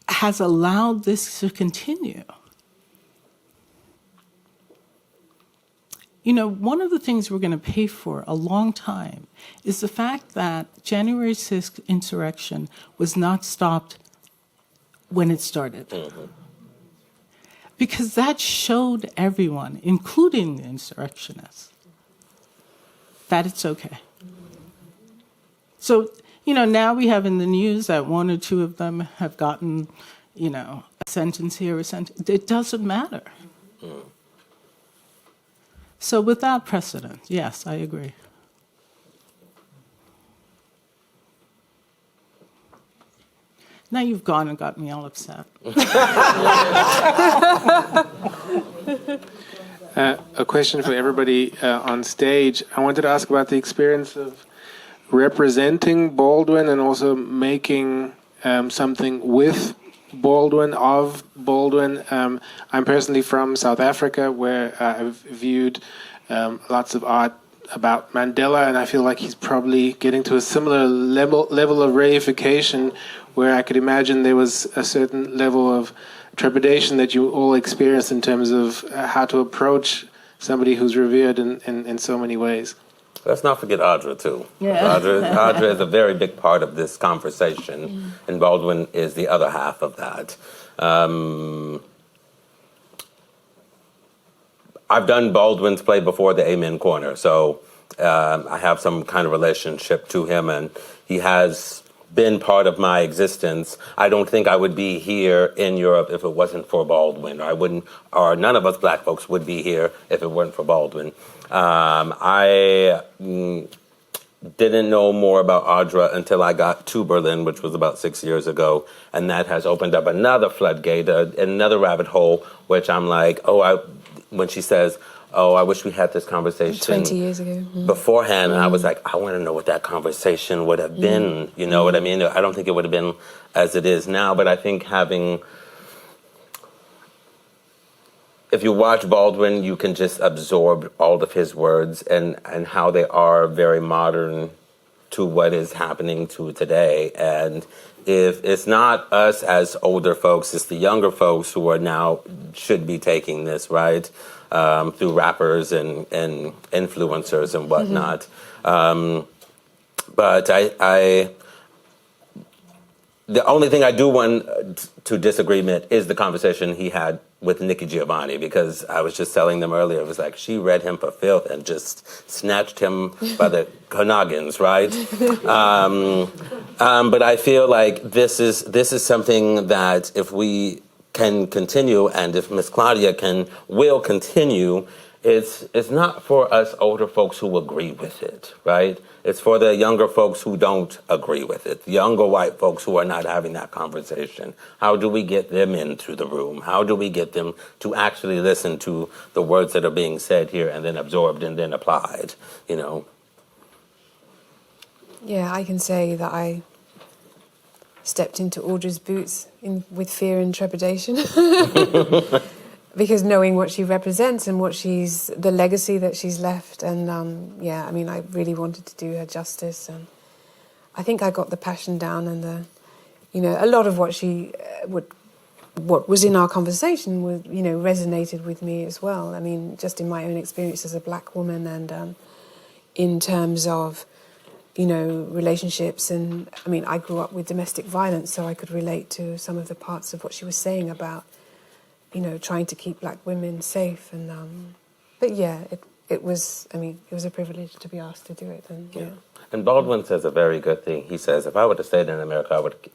has allowed this to continue. You know, one of the things we're going to pay for a long time is the fact that January 6th insurrection was not stopped when it started. Mm-hmm. Because that showed everyone, including the insurrectionists, that it's okay. So, you know, now we have in the news that one or two of them have gotten, you know, a sentence here, a sentence. It doesn't matter. Mm. So without precedent, yes, I agree. Now you've gone and got me all upset. A question for everybody on stage. I wanted to ask about the experience of representing Baldwin and also making something with Baldwin, of Baldwin. I'm personally from South Africa, where I've viewed lots of art about Mandela, and I feel like he's probably getting to a similar level of reification, where I could imagine there was a certain level of trepidation that you all experienced in terms of how to approach somebody who's revered in so many ways. Let's not forget Audre, too. Yeah. Audre is a very big part of this conversation, and Baldwin is the other half of that. I've done Baldwin's play before, the Amen Corner, so I have some kind of relationship to him, and he has been part of my existence. I don't think I would be here in Europe if it wasn't for Baldwin, or none of us black folks would be here if it weren't for Baldwin. I didn't know more about Audre until I got to Berlin, which was about 6 years ago, and that has opened up another floodgate, another rabbit hole, which I'm like, when she says, I wish we had this conversation 20 years ago. beforehand, and I was like, I want to know what that conversation would have been, you know what I mean? I don't think it would have been as it is now, but I think if you watch Baldwin, you can just absorb all of his words and how they are very modern to what is happening to today. And if it's not us as older folks, it's the younger folks who are now should be taking this, right? Through rappers and influencers and whatnot. But the only thing I do want to disagreement is the conversation he had with Nikki Giovanni, because I was just telling them earlier, it was like she read him for filth and just snatched him by the noggins, right? But I feel like this is something that if we can continue, and if Miss Claudia will continue, it's not for us older folks who agree with it, right? It's for the younger folks who don't agree with it, the younger white folks who are not having that conversation. How do we get them into the room? How do we get them to actually listen to the words that are being said here and then absorbed and then applied, you know? Yeah, I can say that I stepped into Audre's boots with fear and trepidation. Because knowing what she represents and the legacy that she's left, and I mean, I really wanted to do her justice, and I think I got the passion down, and a lot of what what was in our conversation was, resonated with me as well. I mean, just in my own experience as a black woman, and in terms of relationships, and I mean, I grew up with domestic violence, so I could relate to some of the parts of what she was saying about trying to keep black women safe, and but yeah, it was a privilege to be asked to do it, and yeah. And Baldwin says a very good thing. He says, if I would have stayed in America,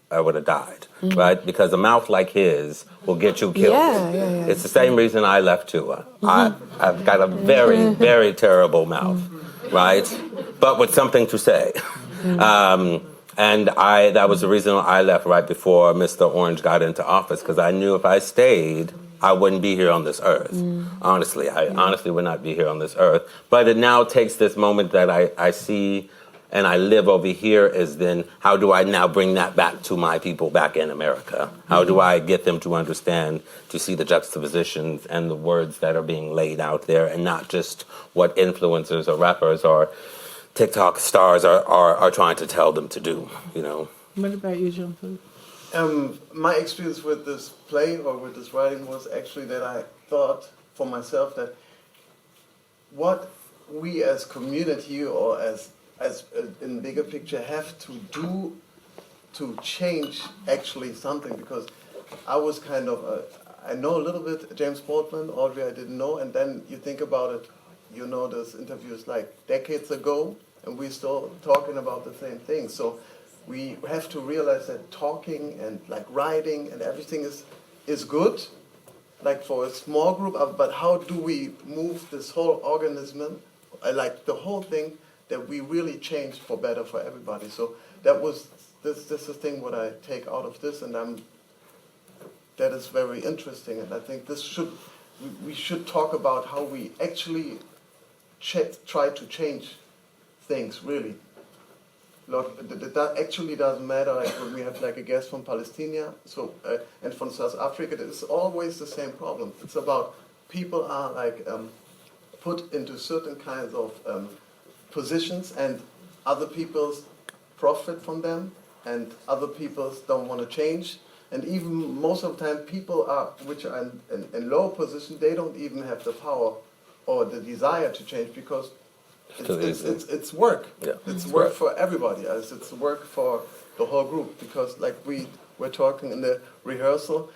I would have died, right? Because a mouth like his will get you killed. Yeah. It's the same reason I left too. I've got a very, very terrible mouth, right? But with something to say. And that was the reason I left right before Mr. Orange got into office, because I knew if I stayed, I wouldn't be here on this earth. Honestly, I honestly would not be here on this earth. But it now takes this moment that I see and I live over here, is then how do I now bring that back to my people back in America? How do I get them to understand, to see the juxtapositions and the words that are being laid out there, and not just what influencers or rappers or TikTok stars are trying to tell them to do, What about you, Jean-Philippe? My experience with this play or with this writing was actually that I thought for myself that what we as community or as in the bigger picture have to do to change actually something, because I was kind of I know a little bit James Baldwin, Audre I didn't know, and then you think about it, those interviews like decades ago, and we're still talking about the same thing. So we have to realize that talking and like writing and everything is good, like for a small group, but how do we move this whole organism, like the whole thing, that we really change for better for everybody? So that was this is the thing what I take out of this, and that is very interesting, and I think we should talk about how we actually try to change things, really. That actually doesn't matter, like when we have like a guest from Palestine and from South Africa, it's always the same problem. It's about people are like put into certain kinds of positions and other people's profit from them, and other people's don't want to change. And even most of the time, people which are in low position, they don't even have the power or the desire to change, because it's work. Yeah. It's work for everybody. It's work for the whole group. Because like we were talking in the rehearsal,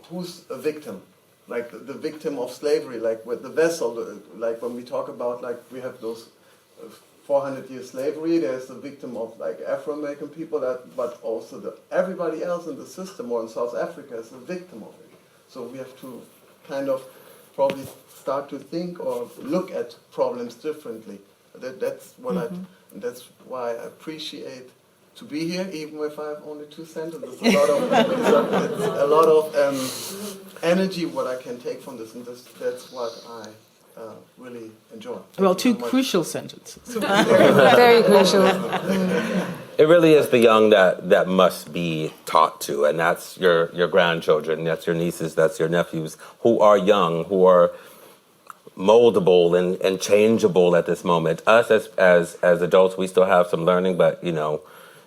who's a victim? Like the victim of slavery, like with the vessel, like when we talk about, like we have those 400-year slavery, there's the victim of like Afro-American people, but also everybody else in the system or in South Africa is a victim of it. So we have to kind of probably start to think or look at problems differently. That's what and that's why I appreciate to be here, even if I have only 2 sentences. It's a lot of energy what I can take from this, and that's what I really enjoy. Well, 2 crucial sentences. Very crucial. It really is the young that must be taught to, and that's your grandchildren, that's your nieces, that's your nephews, who are young, who are moldable and changeable at this moment. Us as adults, we still have some learning, but you know,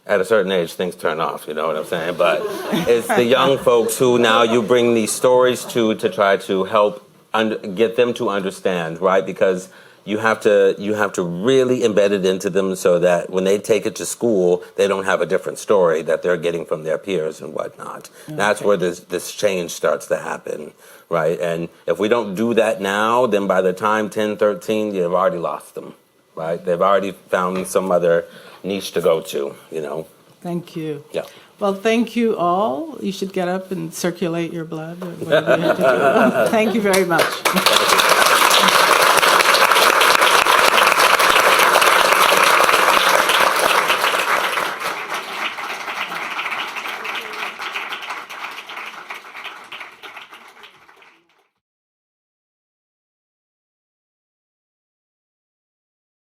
at a certain age, things turn off, you know what I'm saying? But it's the young folks who now you bring these stories to try to help get them to understand, right? Because you have to really embed it into them so that when they take it to school, they don't have a different story that they're getting from their peers and whatnot. Okay. That's where this change starts to happen, right? And if we don't do that now, then by the time 10, 13, you've already lost them, right? They've already found some other niche to go to, you know. Thank you. Yeah. Well, thank you all. You should get up and circulate your blood. Or whatever you have to do. Thank you very much.